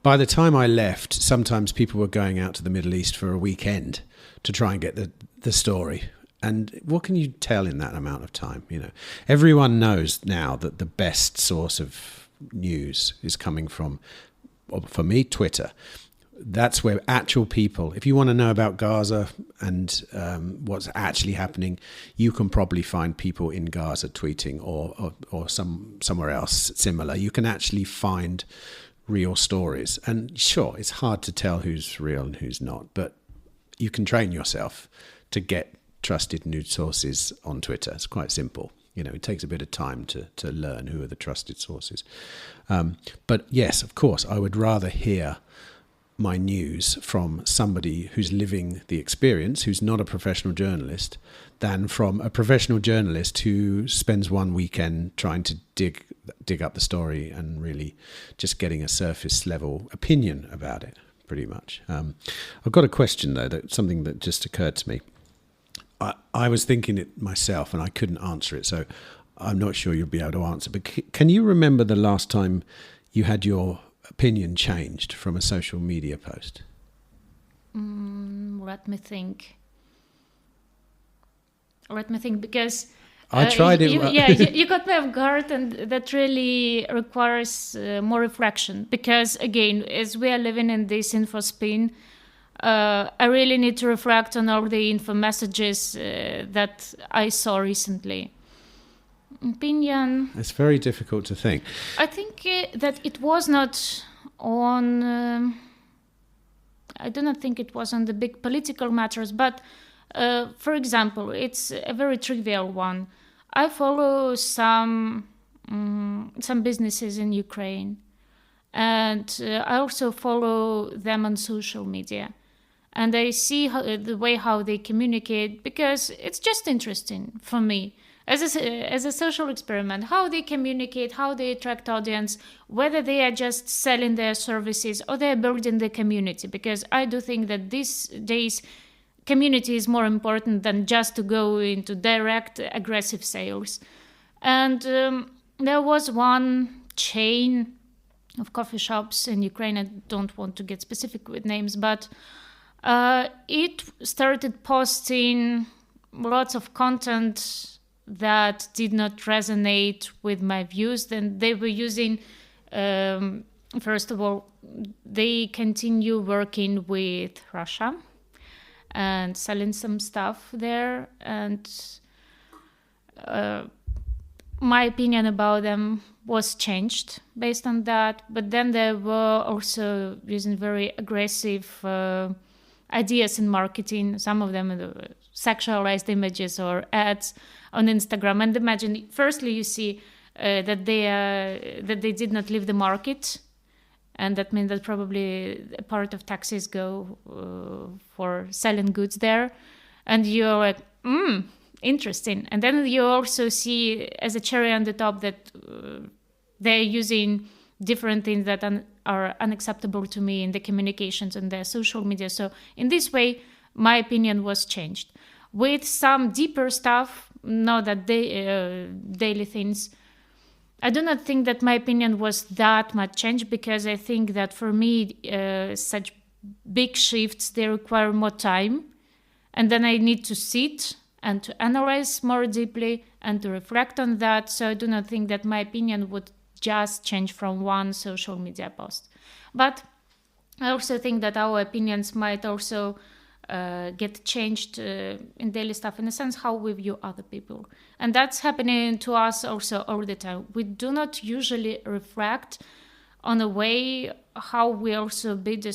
By the time I left, sometimes people were going out to the Middle East for a weekend to try and get the story. And what can you tell in that amount of time? Everyone knows now that the best source of news is coming from, for me, Twitter. That's where actual people, if you want to know about Gaza and what's actually happening, you can probably find people in Gaza tweeting or somewhere else similar. You can actually find real stories. And sure, it's hard to tell who's real and who's not, but you can train yourself to get trusted news sources on Twitter. It's quite simple. It takes a bit of time to learn who are the trusted sources. But yes, of course, I would rather hear my news from somebody who's living the experience, who's not a professional journalist, than from a professional journalist who spends one weekend trying to dig up the story and really just getting a surface level opinion about it, pretty much. I've got a question, though, something that just occurred to me. I was thinking it myself and I couldn't answer it, so I'm not sure you'll be able to answer. But can you remember the last time you had your opinion changed from a social media post? Let me think, because I tried it. You got me off guard, and that really requires more reflection. Because again, as we are living in this info spin, I really need to reflect on all the info messages that I saw recently. Opinion. It's very difficult to think. I think that it was not on. I do not think it was on the big political matters, but for example, it's a very trivial one. I follow some businesses in Ukraine, and I also follow them on social media. And I see the way how they communicate, because it's just interesting for me as a social experiment, how they communicate, how they attract audience, whether they are just selling their services or they're building the community. Because I do think that these days community is more important than just to go into direct aggressive sales. And there was one chain of coffee shops in Ukraine. I don't want to get specific with names, but it started posting lots of content that did not resonate with my views. Then they were using, first of all, they continue working with Russia and selling some stuff there. And my opinion about them was changed based on that. But then they were also using very aggressive ideas in marketing, some of them sexualized images or ads on Instagram. And imagine, firstly, you see that they did not leave the market, and that means that probably a part of taxes go for selling goods there, and you're like, interesting. And then you also see, as a cherry on the top, that they're using different things that are unacceptable to me in the communications and their social media. So in this way, my opinion was changed. With some deeper stuff, not that daily things, I do not think that my opinion was that much changed, because I think that for me, such big shifts, they require more time. And then I need to sit and to analyze more deeply and to reflect on that. So I do not think that my opinion would just change from one social media post. But I also think that our opinions might also get changed in daily stuff, in a sense how we view other people. And that's happening to us also all the time. We do not usually reflect on a way how we also build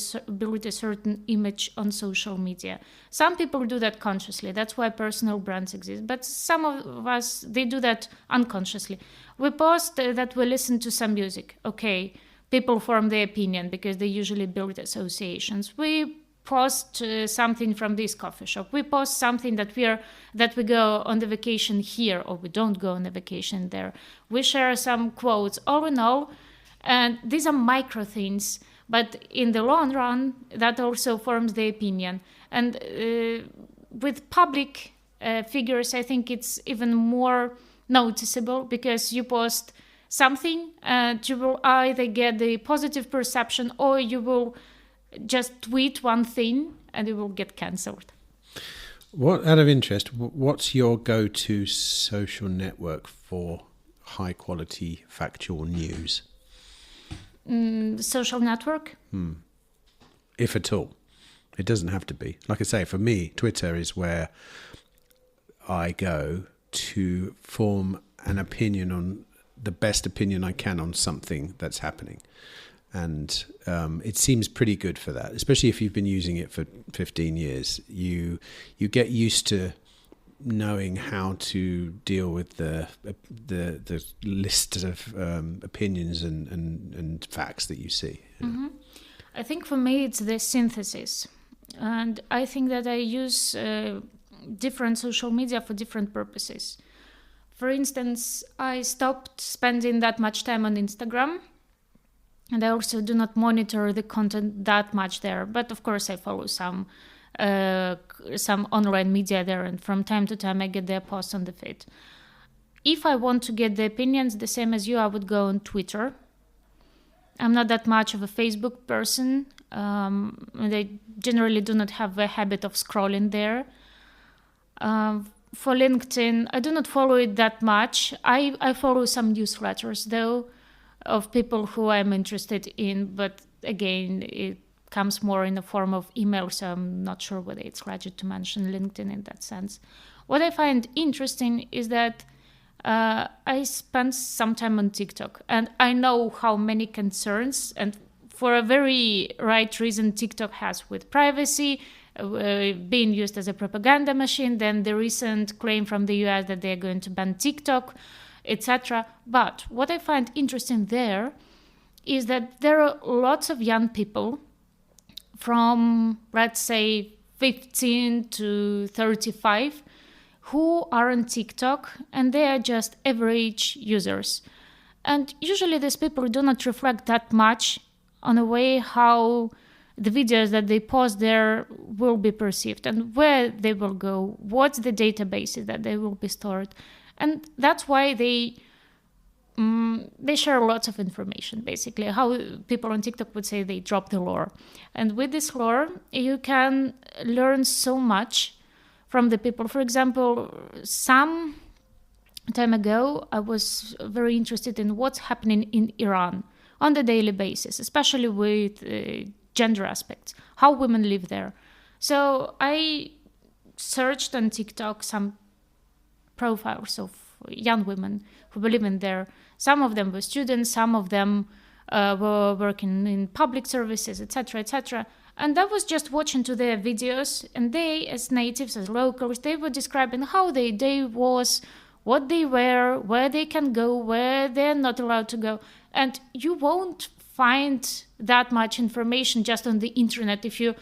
a certain image on social media. Some people do that consciously. That's why personal brands exist. But some of us, they do that unconsciously. We post that we listen to some music. Okay, people form their opinion because they usually build associations. We post something from this coffee shop. We post something that we go on the vacation here, or we don't go on the vacation there. We share some quotes. All in all, and these are micro things, but in the long run, that also forms the opinion. And with public figures, I think it's even more noticeable, because you post something and you will either get the positive perception, or you will just tweet one thing and it will get cancelled. What, out of interest, what's your go-to social network for high quality factual news? Social network? If at all. It doesn't have to be. Like I say, for me, Twitter is where I go to form an opinion, on the best opinion I can on something that's happening. And it seems pretty good for that, especially if you've been using it for 15 years. You get used to knowing how to deal with the list of opinions and facts that you see. Mm-hmm. I think for me it's the synthesis, and I think that I use different social media for different purposes. For instance, I stopped spending that much time on Instagram, and I also do not monitor the content that much there. But of course I follow some online media there, and from time to time I get their posts on the feed. If I want to get the opinions the same as you, I would go on Twitter. I'm not that much of a Facebook person. I generally do not have a habit of scrolling there. For LinkedIn, I do not follow it that much. I follow some newsletters though, of people who I'm interested in, but again, it comes more in the form of email, so I'm not sure whether it's legit to mention LinkedIn in that sense. What I find interesting is that I spent some time on TikTok, and I know how many concerns, and for a very right reason, TikTok has with privacy, being used as a propaganda machine, then the recent claim from the US that they're going to ban TikTok, etc. But what I find interesting there is that there are lots of young people from, let's say, 15 to 35 who are on TikTok, and they are just average users. And usually these people do not reflect that much on the way how the videos that they post there will be perceived and where they will go, what's the databases that they will be stored. And that's why they share lots of information, basically. How people on TikTok would say they drop the lore. And with this lore, you can learn so much from the people. For example, some time ago, I was very interested in what's happening in Iran on a daily basis, especially with gender aspects, how women live there. So I searched on TikTok some profiles of young women who were living there. Some of them were students, some of them were working in public services, etc., etc. And I was just watching to their videos, and they, as natives, as locals, they were describing how their day was, what they wear, where they can go, where they're not allowed to go. And you won't find that much information just on the internet. If you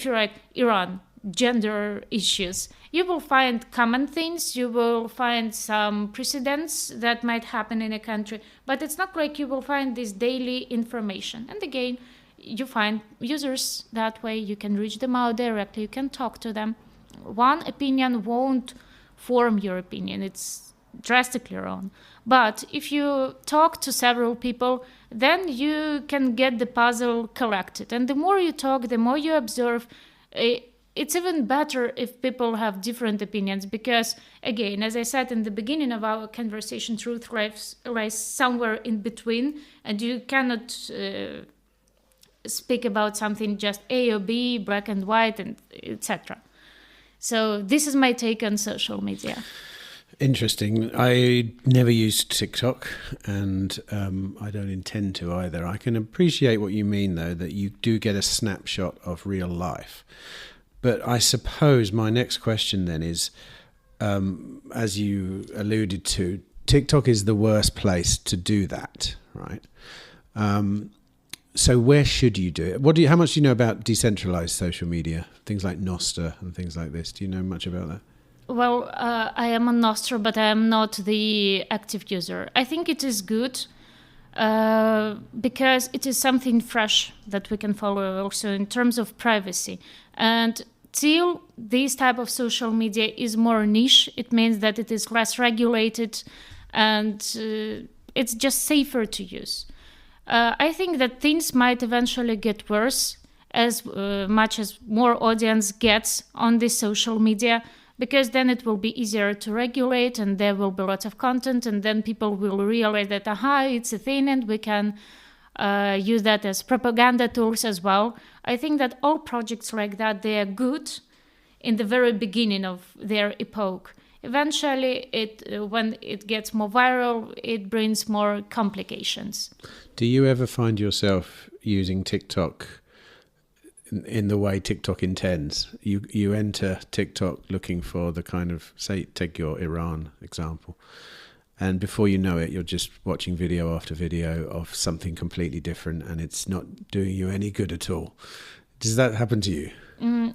write Iran, gender issues, you will find common things, you will find some precedents that might happen in a country, but it's not like you will find this daily information. And again, you find users that way, you can reach them out directly, you can talk to them. One opinion won't form your opinion, it's drastically wrong. But if you talk to several people, then you can get the puzzle collected. And the more you talk, the more you observe, it's even better if people have different opinions, because, again, as I said in the beginning of our conversation, truth lies somewhere in between, and you cannot speak about something just A or B, black and white, and etc. So this is my take on social media. Interesting. I never used TikTok, and I don't intend to either. I can appreciate what you mean, though, that you do get a snapshot of real life. But I suppose my next question then is, as you alluded to, TikTok is the worst place to do that, right? So where should you do it? How much do you know about decentralized social media, things like Nostr and things like this? Do you know much about that? Well, I am on Nostr, but I am not the active user. I think it is good because it is something fresh that we can follow also in terms of privacy. And till this type of social media is more niche, it means that it is less regulated and it's just safer to use. I think that things might eventually get worse as much as more audience gets on this social media, because then it will be easier to regulate and there will be lots of content, and then people will realize that, it's a thing and we can use that as propaganda tools as well. I think that all projects like that, they are good in the very beginning of their epoch. Eventually, when it gets more viral, it brings more complications. Do you ever find yourself using TikTok in the way TikTok intends? You enter TikTok looking for the kind of, say, take your Iran example, and before you know it, you're just watching video after video of something completely different, and it's not doing you any good at all. Does that happen to you?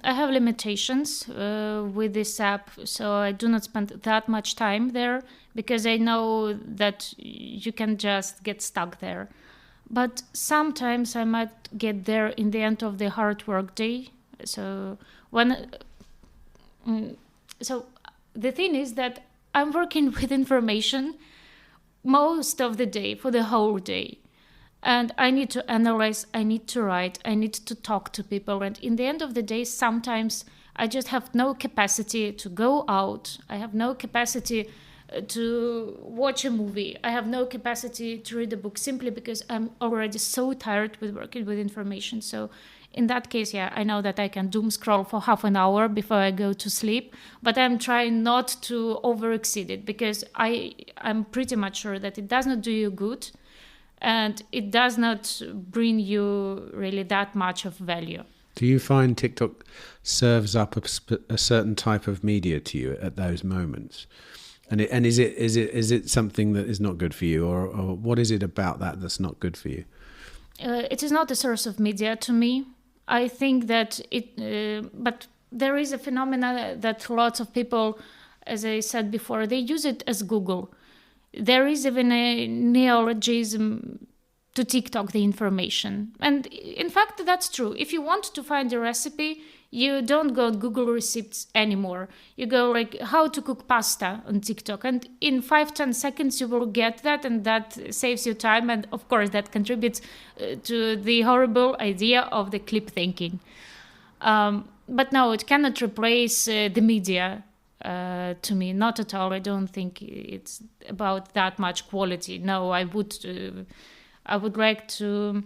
I have limitations with this app, so I do not spend that much time there because I know that you can just get stuck there. But sometimes I might get there in the end of the hard work day. So the thing is that I'm working with information most of the day, for the whole day. And I need to analyze, I need to write, I need to talk to people. And in the end of the day, sometimes I just have no capacity to go out. I have no capacity to watch a movie. I have no capacity to read a book simply because I'm already so tired with working with information. So in that case, I know that I can doom scroll for half an hour before I go to sleep, but I'm trying not to overexceed it because I'm pretty much sure that it does not do you good and it does not bring you really that much of value. Do you find TikTok serves up a certain type of media to you at those moments? And is it something that is not good for you, or what is it about that that's not good for you? It is not a source of media to me. I think that but there is a phenomenon that lots of people, as I said before, they use it as Google. There is even a neologism to TikTok, the information. And in fact, that's true. If you want to find a recipe, you don't go Google Receipts anymore. You go like how to cook pasta on TikTok. And in 5-10 seconds, you will get that. And that saves you time. And of course, that contributes to the horrible idea of the clip thinking. But no, it cannot replace the media. To me, not at all. I don't think it's about that much quality. No, I would like to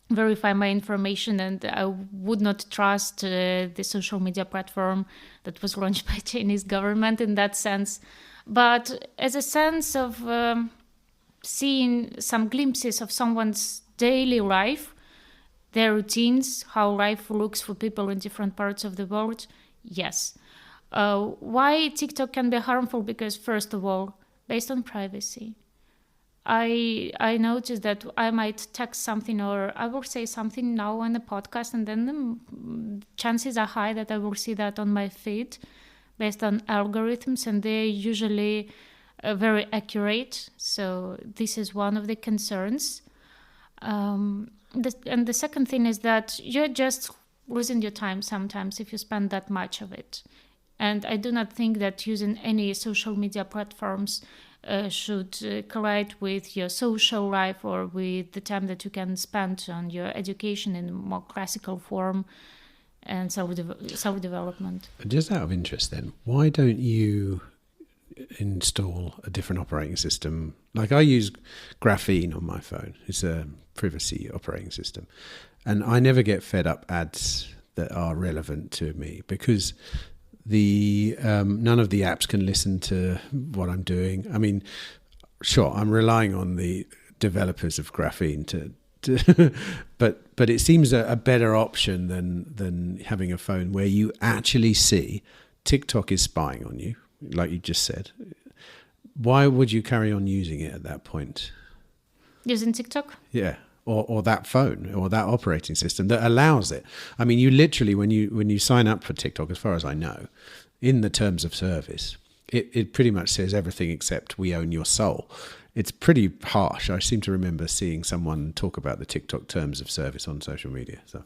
verify my information, and I would not trust the social media platform that was launched by Chinese government in that sense. But as a sense of seeing some glimpses of someone's daily life, their routines, how life looks for people in different parts of the world, yes. Why TikTok can be harmful? Because first of all, based on privacy. I noticed that I might text something or I will say something now on the podcast, and then the chances are high that I will see that on my feed based on algorithms, and they're usually very accurate. So this is one of the concerns. And the second thing is that you're just losing your time sometimes if you spend that much of it. And I do not think that using any social media platforms should collide with your social life or with the time that you can spend on your education in a more classical form and self-development. Just out of interest then, why don't you install a different operating system? Like I use Graphene on my phone. It's a privacy operating system. And I never get fed up ads that are relevant to me because none of the apps can listen to what I'm doing. I mean, sure, I'm relying on the developers of graphene to but it seems a better option than having a phone where you actually see TikTok is spying on you, like you just said. Why would you carry on using it at that point? Using TikTok? Yeah. Or that phone or that operating system that allows it. I mean, you literally, when you sign up for TikTok, as far as I know, in the terms of service, it pretty much says everything except we own your soul. It's pretty harsh. I seem to remember seeing someone talk about the TikTok terms of service on social media. So,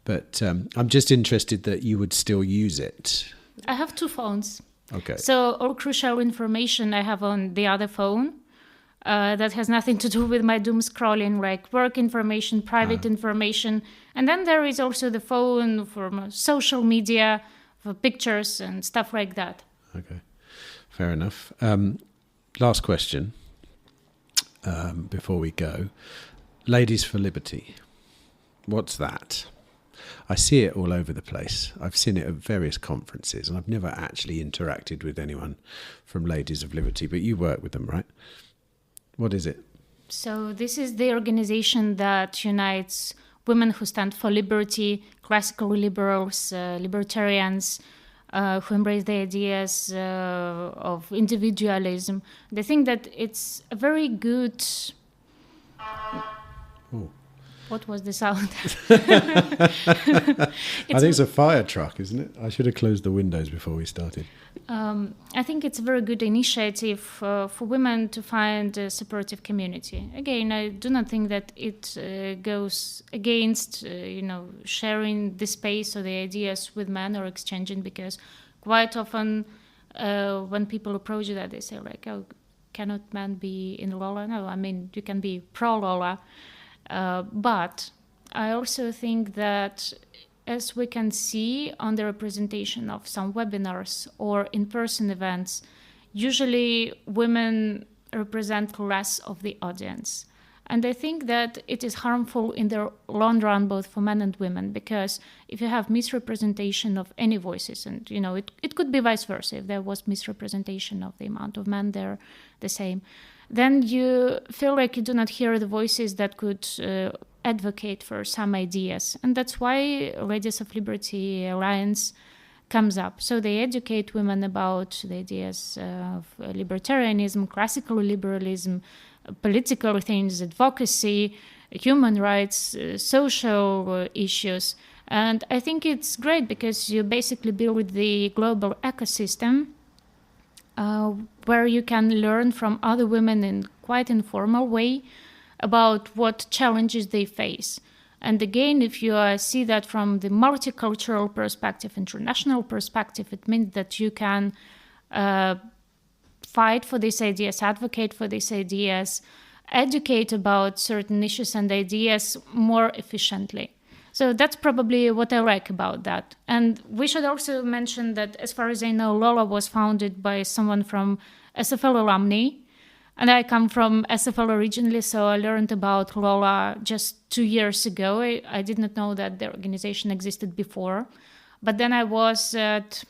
But I'm just interested that you would still use it. I have 2 phones. Okay. So all crucial information I have on the other phone. That has nothing to do with my doom scrolling, like work information, private information. And then there is also the phone for social media, for pictures and stuff like that. Okay, fair enough. Last question before we go. Ladies for Liberty. What's that? I see it all over the place. I've seen it at various conferences, and I've never actually interacted with anyone from Ladies of Liberty, but you work with them, right? What is it? So this is the organization that unites women who stand for liberty, classical liberals, libertarians, who embrace the ideas of individualism. They think that it's a very good... Oh. What was the sound? I think it's a fire truck, isn't it? I should have closed the windows before we started. I think it's a very good initiative for women to find a supportive community. Again, I do not think that it goes against, sharing the space or the ideas with men or exchanging, because quite often when people approach that, they say like, oh, cannot men be in Lola? No, I mean, you can be pro-Lola. But I also think that, as we can see on the representation of some webinars or in-person events, usually women represent less of the audience. And I think that it is harmful in the long run, both for men and women, because if you have misrepresentation of any voices, and it could be vice versa, if there was misrepresentation of the amount of men there, the same, then you feel like you do not hear the voices that could advocate for some ideas. And that's why Ladies of Liberty Alliance comes up. So they educate women about the ideas of libertarianism, classical liberalism, political things, advocacy, human rights, social issues. And I think it's great because you basically build the global ecosystem where you can learn from other women in quite informal way about what challenges they face. And again, if you see that from the multicultural perspective, international perspective, it means that you can fight for these ideas, advocate for these ideas, educate about certain issues and ideas more efficiently. So that's probably what I like about that. And we should also mention that, as far as I know, Lola was founded by someone from SFL alumni. And I come from SFL originally, so I learned about Lola just 2 years ago. I did not know that the organization existed before. But then I was at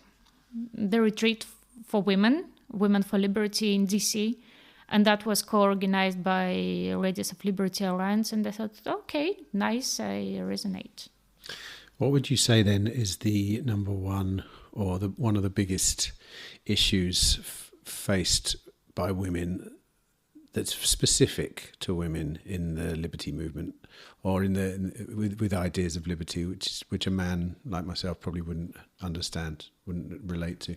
the retreat for women for Liberty in DC. And that was co-organized by Ladies of Liberty Alliance. And I thought, okay, nice, I resonate. What would you say then is the number one or one of the biggest issues faced by women that's specific to women in the liberty movement, or with ideas of liberty, which a man like myself probably wouldn't understand, wouldn't relate to?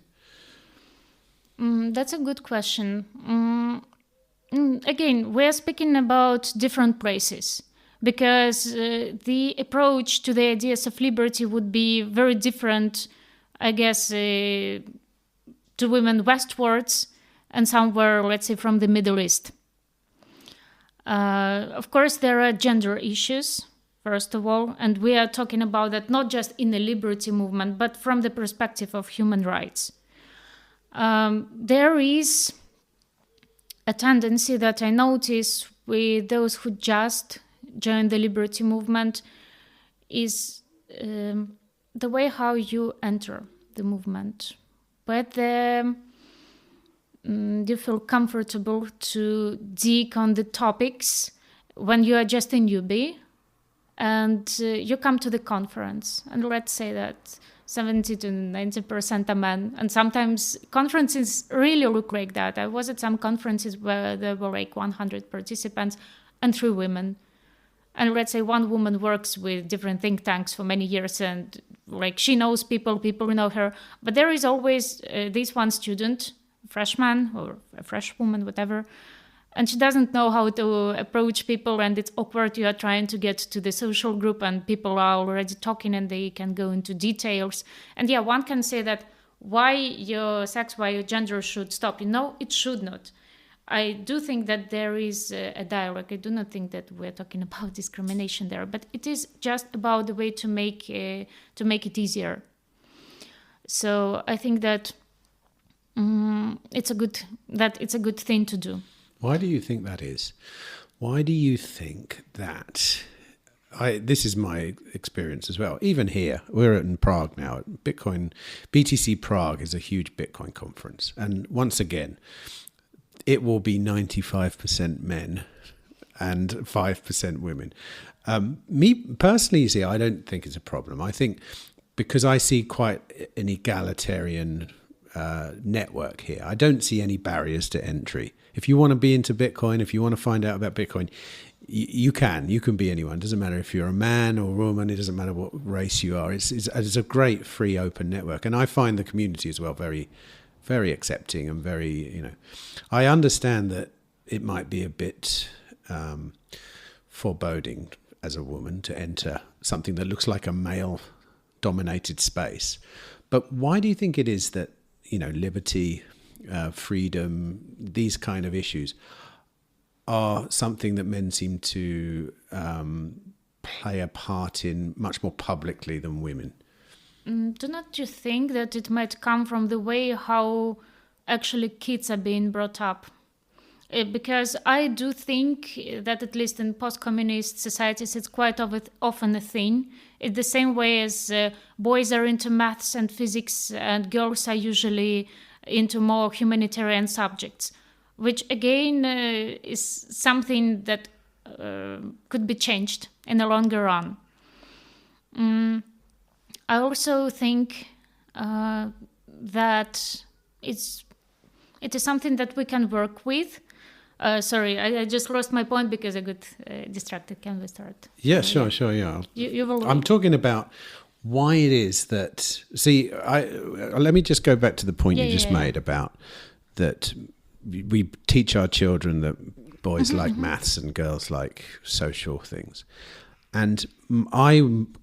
That's a good question. Again, we're speaking about different places, because the approach to the ideas of liberty would be very different, I guess, to women westwards and somewhere, let's say, from the Middle East. Of course, there are gender issues, first of all, and we are talking about that not just in the liberty movement, but from the perspective of human rights. There is a tendency that I notice with those who just joined the liberty movement is the way how you enter the movement, but you feel comfortable to dig on the topics when you are just a newbie and you come to the conference, and let's say that 70 to 90% are men, and sometimes conferences really look like that. I was at some conferences where there were like 100 participants and 3 women. And let's say one woman works with different think tanks for many years, and like she knows people know her. But there is always this one student, freshman or a fresh woman, whatever, and she doesn't know how to approach people, and it's awkward. You are trying to get to the social group and people are already talking and they can go into details. And yeah, one can say that why your sex, why your gender should stop. No, it should not. I do think that there is a dialogue. I do not think that we're talking about discrimination there, but it is just about the way to make it easier. So I think that it's a good thing to do. Why do you think that is? Why do you think that? This is my experience as well. Even here, we're in Prague now. BTC Prague is a huge Bitcoin conference, and once again, it will be 95% men and 5% women. Me personally, you see, I don't think it's a problem. I think because I see quite an egalitarian network here, I don't see any barriers to entry. If you want to be into Bitcoin, if you want to find out about Bitcoin, you can be anyone. It doesn't matter if you're a man or a woman. It doesn't matter what race you are. It's a great free open network. And I find the community as well very, very accepting and very, I understand that it might be a bit foreboding as a woman to enter something that looks like a male dominated space. But why do you think it is that, liberty, freedom, these kind of issues are something that men seem to play a part in much more publicly than women? Do not you think that it might come from the way how actually kids are being brought up? Because I do think that at least in post-communist societies, it's quite often a thing. It's the same way as boys are into maths and physics and girls are usually into more humanitarian subjects, which again is something that could be changed in the longer run. I also think that it is something that we can work with. Sorry, I just lost my point because I got distracted. Can we start? Yeah, sure, yeah. You will. I'm talking about why it is that. See, let me just go back to the point you just made about that. We teach our children that boys like maths and girls like social things. And I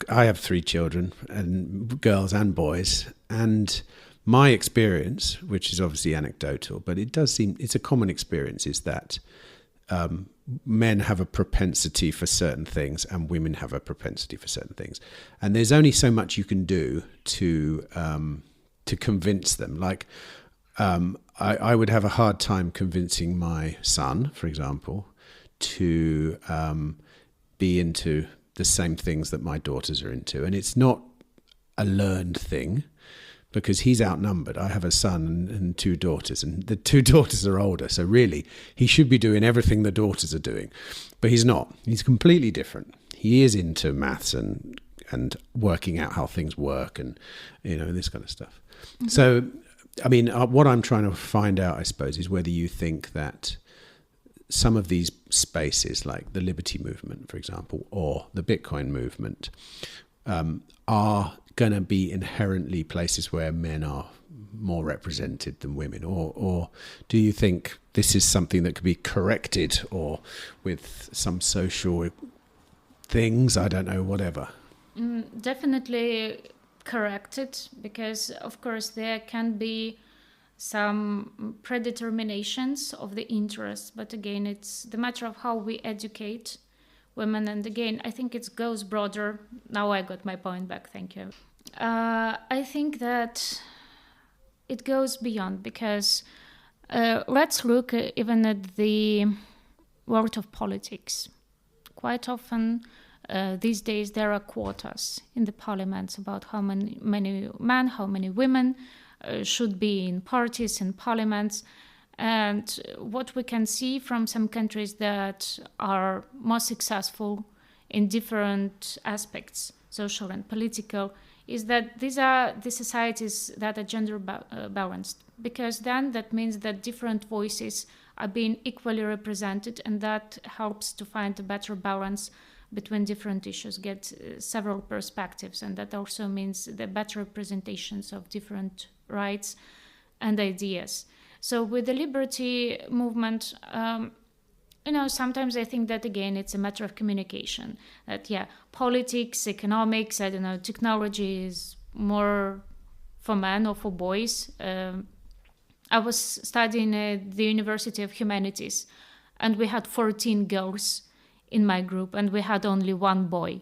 have 3 children, and girls and boys, and my experience, which is obviously anecdotal, but it does seem it's a common experience, is that men have a propensity for certain things and women have a propensity for certain things, and there's only so much you can do to convince them. Like I would have a hard time convincing my son, for example, to be into the same things that my daughters are into. And it's not a learned thing because he's outnumbered. I have a son and 2 daughters, and the 2 daughters are older. So really, he should be doing everything the daughters are doing, but he's not. He's completely different. He is into maths and working out how things work and, this kind of stuff. Mm-hmm. So, I mean, what I'm trying to find out, I suppose, is whether you think that some of these spaces, like the liberty movement, for example, or the Bitcoin movement, are going to be inherently places where men are more represented than women, or do you think this is something that could be corrected, or with some social things, I don't know, whatever? Definitely corrected, because of course there can be some predeterminations of the interests, but again it's the matter of how we educate women. And again, I think it goes broader. Now I got my point back, thank you. I think that it goes beyond, because let's look even at the world of politics. Quite often these days there are quotas in the parliaments about how many men, how many women should be in parties and parliaments. And what we can see from some countries that are more successful in different aspects, social and political, is that these are the societies that are gender balanced, because then that means that different voices are being equally represented, and that helps to find a better balance between different issues, get several perspectives, and that also means the better representations of different rights and ideas. So with the liberty movement, sometimes I think that, again, it's a matter of communication. That, politics, economics, technology is more for men or for boys. I was studying at the University of Humanities, and we had 14 girls in my group, and we had only one boy.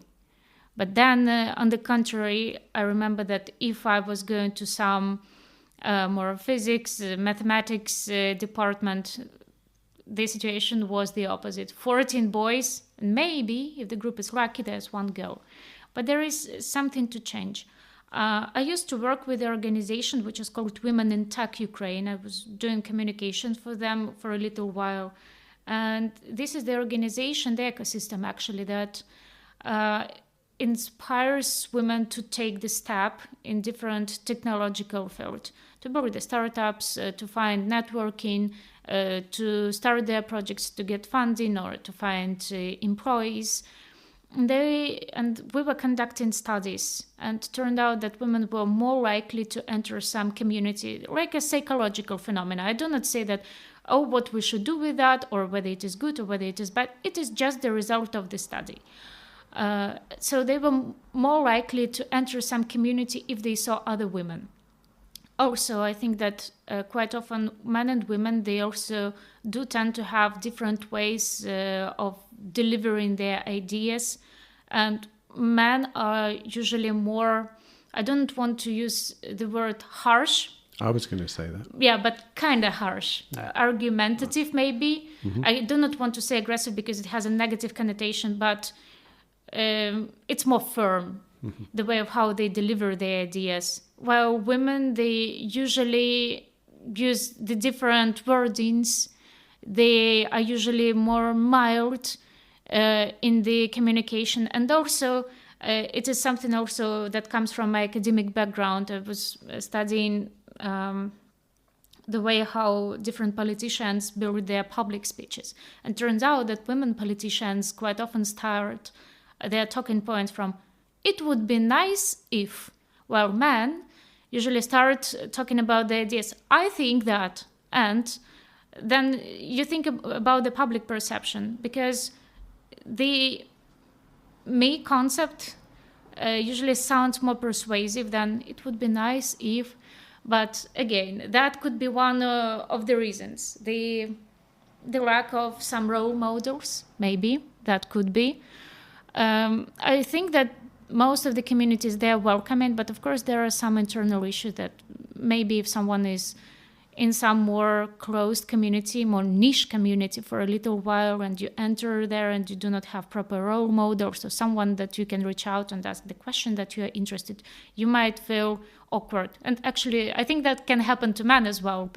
But then, on the contrary, I remember that if I was going to some more physics, mathematics department, the situation was the opposite. 14 boys, and maybe, if the group is lucky, there's one girl. But there is something to change. I used to work with an organization which is called Women in Tech Ukraine. I was doing communication for them for a little while. And this is the organization, the ecosystem actually, that inspires women to take the step in different technological fields, to build the startups, to find networking, to start their projects, to get funding or to find employees. And we were conducting studies, and it turned out that women were more likely to enter some community, like a psychological phenomenon. I do not say that, what we should do with that, or whether it is good or whether it is bad. It is just the result of the study. So they were more likely to enter some community if they saw other women. Also, I think that quite often men and women, they also do tend to have different ways of delivering their ideas. And men are usually more, I don't want to use the word harsh. I was going to say that. Yeah, but kind of harsh. Argumentative, maybe. Mm-hmm. I do not want to say aggressive because it has a negative connotation, but it's more firm, the way of how they deliver their ideas. While women, they usually use the different wordings. They are usually more mild in the communication. And also, it is something also that comes from my academic background. I was studying the way how different politicians build their public speeches. And turns out that women politicians quite often start their talking points from, it would be nice if, while men usually start talking about the ideas, I think that, and then you think about the public perception, because the me concept usually sounds more persuasive than it would be nice if, but again, that could be one of the reasons. The lack of some role models, maybe, that could be. I think that most of the communities, they're welcoming, but of course there are some internal issues that maybe if someone is in some more closed community, more niche community for a little while, and you enter there and you do not have proper role models or someone that you can reach out and ask the question that you are interested, you might feel awkward. And actually, I think that can happen to men as well.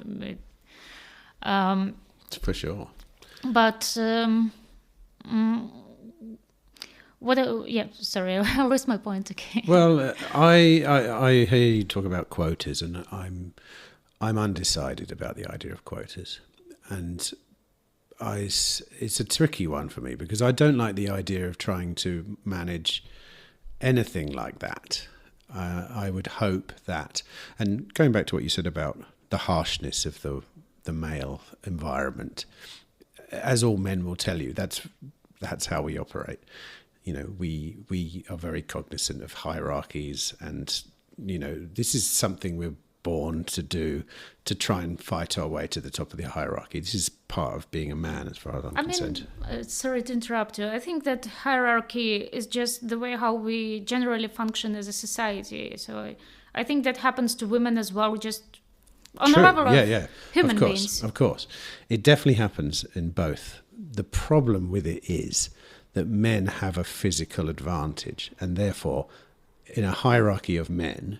For sure. But sorry, I lost my point again. Well, I hear you talk about quotas, and I'm undecided about the idea of quotas, and it's a tricky one for me because I don't like the idea of trying to manage anything like that. I would hope that, and going back to what you said about the harshness of the male environment, as all men will tell you, that's how we operate. You know, we are very cognizant of hierarchies, and you know, this is something we're born to do, to try and fight our way to the top of the hierarchy. This is part of being a man, as far as I'm concerned. Sorry to interrupt you. I think that hierarchy is just the way how we generally function as a society. So I think that happens to women as well, just on the level of human beings. Of course. It definitely happens in both. The problem with it is that men have a physical advantage, and therefore, in a hierarchy of men,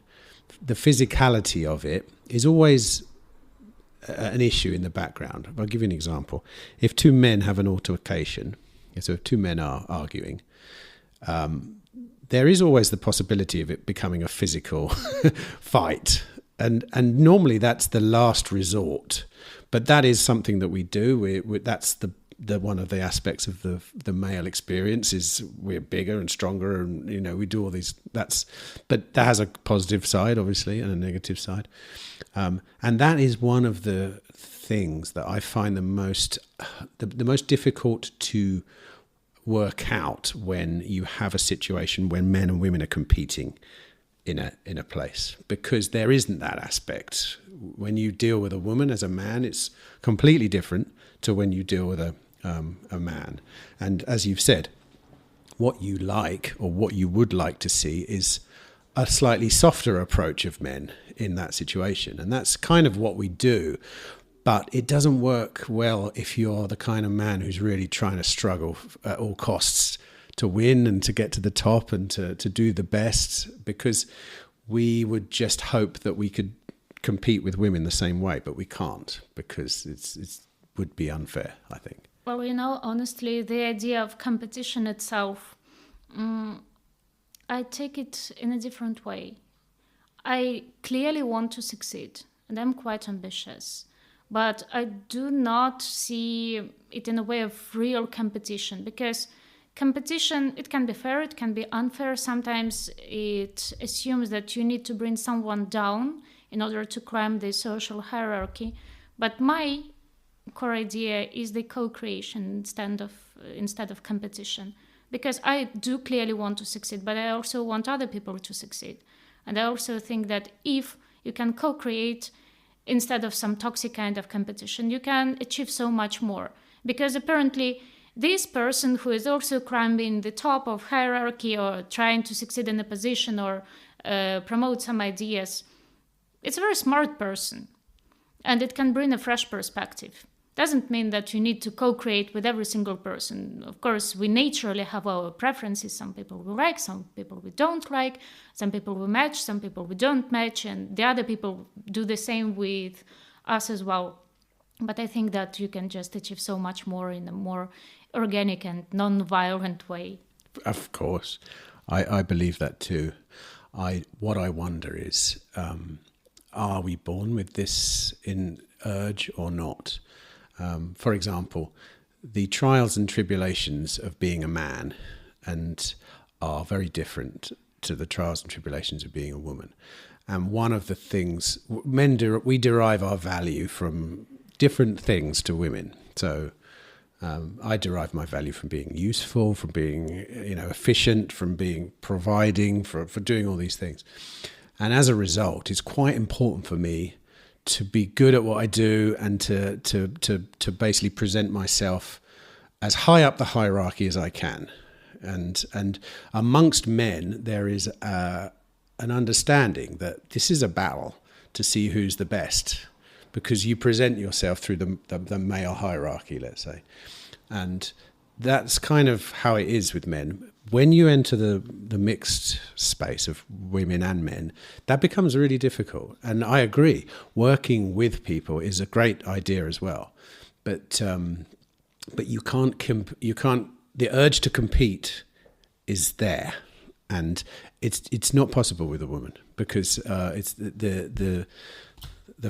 the physicality of it is always an issue in the background. I'll give you an example. If two men have an altercation, so if two men are arguing, there is always the possibility of it becoming a physical fight. And normally that's the last resort. But that is something that we do. That's the one of the aspects of the male experience is we're bigger and stronger, and we do all these. But that has a positive side, obviously, and a negative side. And that is one of the things that I find the most difficult to work out when you have a situation when men and women are competing in a place, because there isn't that aspect. When you deal with a woman as a man, it's completely different to when you deal with a man. And as you've said, what you like or what you would like to see is a slightly softer approach of men in that situation. And that's kind of what we do. But it doesn't work well if you're the kind of man who's really trying to struggle at all costs to win and to get to the top and to do the best, because we would just hope that we could compete with women the same way, but we can't, because it would be unfair, I think. Well, honestly, the idea of competition itself, I take it in a different way. I clearly want to succeed, and I'm quite ambitious. But I do not see it in a way of real competition, because competition, it can be fair, it can be unfair. Sometimes it assumes that you need to bring someone down in order to climb the social hierarchy. But my core idea is the co-creation instead of competition, because I do clearly want to succeed, but I also want other people to succeed. And I also think that if you can co-create instead of some toxic kind of competition, you can achieve so much more. Because apparently this person who is also climbing the top of hierarchy or trying to succeed in a position or promote some ideas, it's a very smart person, and it can bring a fresh perspective. Doesn't mean that you need to co-create with every single person. Of course, we naturally have our preferences. Some people we like, some people we don't like, some people we match, some people we don't match, and the other people do the same with us as well. But I think that you can just achieve so much more in a more organic and non-violent way. Of course. I believe that too. What I wonder is, are we born with this in urge or not? For example, the trials and tribulations of being a man are very different to the trials and tribulations of being a woman. And one of the things, we derive our value from different things to women. So I derive my value from being useful, from being efficient, from being providing, for doing all these things. And as a result, it's quite important for me to be good at what I do and to basically present myself as high up the hierarchy as I can. And amongst men, there is an understanding that this is a battle to see who's the best, because you present yourself through the male hierarchy, let's say. And that's kind of how it is with men. When you enter the mixed space of women and men, that becomes really difficult. And I agree, working with people is a great idea as well. But you can't. The urge to compete is there, and it's not possible with a woman, because it's the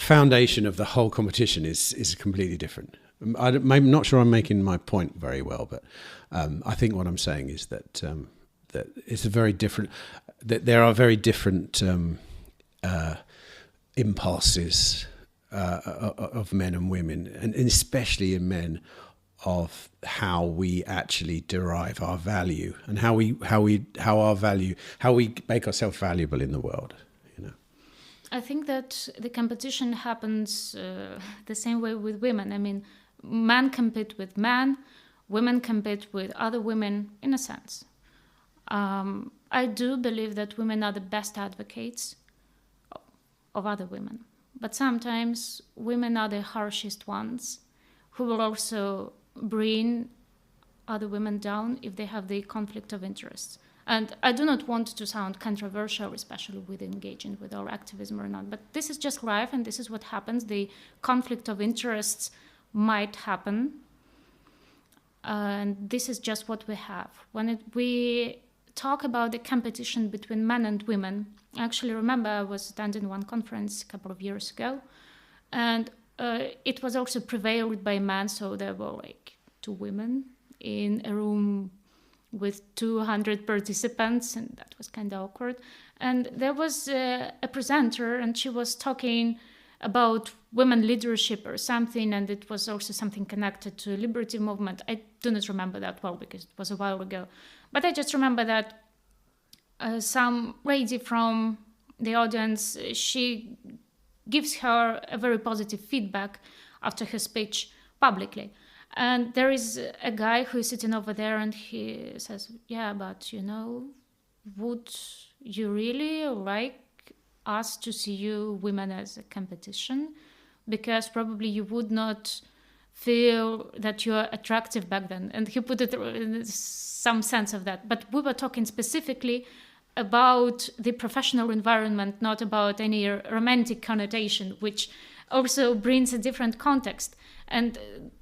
foundation of the whole competition is completely different. I'm not sure I'm making my point very well, but I think what I'm saying is that it's a very different. That there are very different impulses of men and women, and especially in men, of how we actually derive our value and how we make ourselves valuable in the world. I think that the competition happens the same way with women. I mean, men compete with men, women compete with other women, in a sense. I do believe that women are the best advocates of other women, but sometimes women are the harshest ones, who will also bring other women down if they have the conflict of interests. And I do not want to sound controversial, especially with engaging with our activism or not, but this is just life and this is what happens. The conflict of interests might happen. And this is just what we have. When we talk about the competition between men and women, I actually remember I was attending one conference a couple of years ago, and it was also prevailed by men, so there were like 2 women in a room with 200 participants, and that was kind of awkward. And there was a presenter, and she was talking about women leadership or something, and it was also something connected to liberty movement. I do not remember that well because it was a while ago, but I just remember that some lady from the audience, she gives her a very positive feedback after her speech publicly. And there is a guy who is sitting over there and he says, yeah, but would you really like us to see you women as a competition? Because probably you would not feel that you're attractive back then. And he put it in some sense of that. But we were talking specifically about the professional environment, not about any romantic connotation, which also brings a different context. And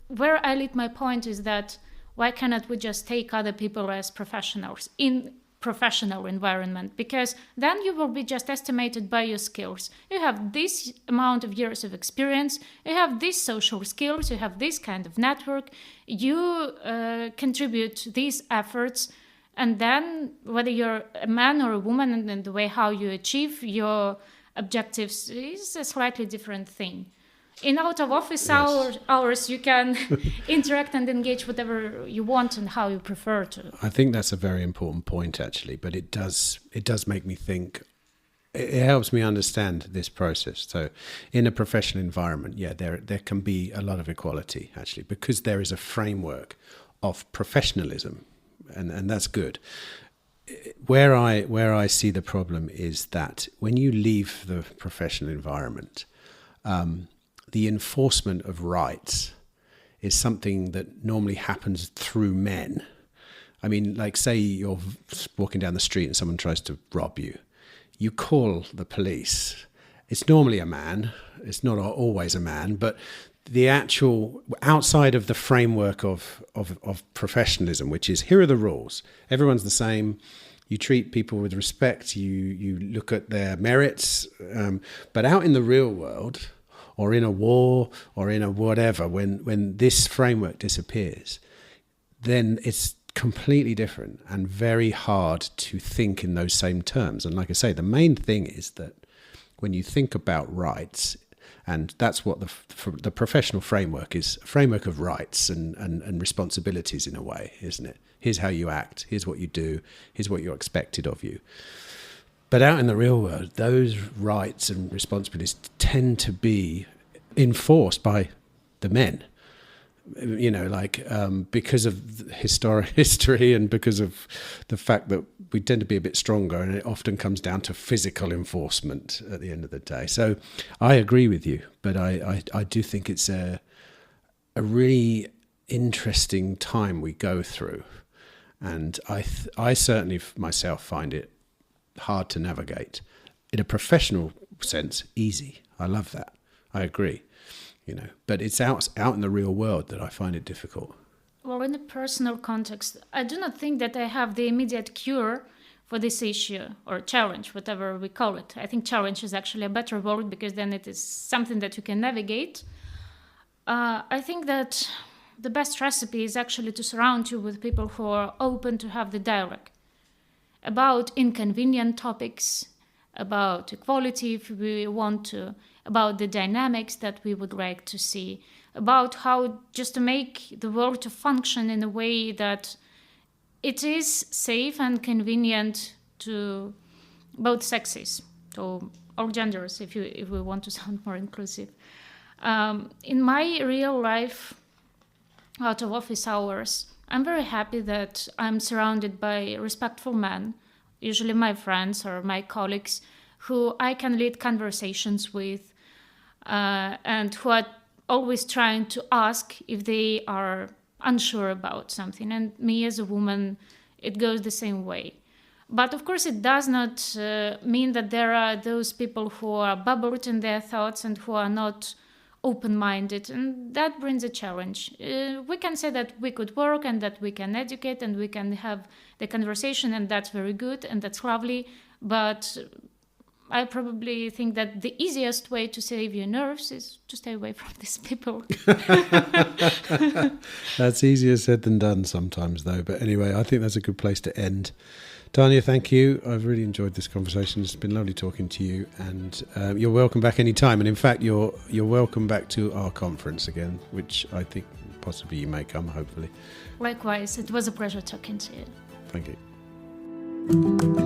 where I lead my point is that why cannot we just take other people as professionals in professional environment? Because then you will be just estimated by your skills. You have this amount of years of experience, you have these social skills, you have this kind of network, you contribute these efforts, and then whether you're a man or a woman and the way how you achieve your objectives is a slightly different thing. In out of office hours, you can interact and engage whatever you want and how you prefer to. I think that's a very important point, actually, but it does make me think. It helps me understand this process. So in a professional environment, there can be a lot of equality, actually, because there is a framework of professionalism, and that's good. Where I see the problem is that when you leave the professional environment, the enforcement of rights is something that normally happens through men. I mean, like say you're walking down the street and someone tries to rob you. You call the police. It's normally a man. It's not always a man, but the actual outside of the framework of professionalism, which is here are the rules. Everyone's the same. You treat people with respect. You look at their merits. But out in the real world, or in a war, or in a whatever, when this framework disappears, then it's completely different and very hard to think in those same terms. And like I say, the main thing is that when you think about rights, and that's what the professional framework is, a framework of rights and responsibilities in a way, isn't it? Here's how you act, here's what you do, here's what you're expected of you. But out in the real world, those rights and responsibilities tend to be enforced by the men, because of history and because of the fact that we tend to be a bit stronger, and it often comes down to physical enforcement at the end of the day. So I agree with you, but I do think it's a really interesting time we go through. And I certainly myself find it hard to navigate. In a professional sense, easy. I love that. I agree, but it's out in the real world that I find it difficult. Well, in a personal context, I do not think that I have the immediate cure for this issue or challenge, whatever we call it. I think challenge is actually a better word because then it is something that you can navigate. I think that the best recipe is actually to surround you with people who are open to have the dialogue about inconvenient topics, about equality if we want to, about the dynamics that we would like to see, about how just to make the world to function in a way that it is safe and convenient to both sexes, to all genders, if we want to sound more inclusive. In my real life, out of office hours, I'm very happy that I'm surrounded by respectful men, usually my friends or my colleagues, who I can lead conversations with, and who are always trying to ask if they are unsure about something. And me as a woman, it goes the same way. But of course, it does not mean that there are those people who are bubbled in their thoughts and who are not open-minded, and that brings a challenge. We can say that we could work and that we can educate and we can have the conversation, and that's very good and that's lovely, but I probably think that the easiest way to save your nerves is to stay away from these people. That's easier said than done sometimes, though. But anyway, I think that's a good place to end. Tania, thank you. I've really enjoyed this conversation. It's been lovely talking to you, and you're welcome back anytime. And in fact, you're welcome back to our conference again, which I think possibly you may come, hopefully. Likewise, it was a pleasure talking to you. Thank you.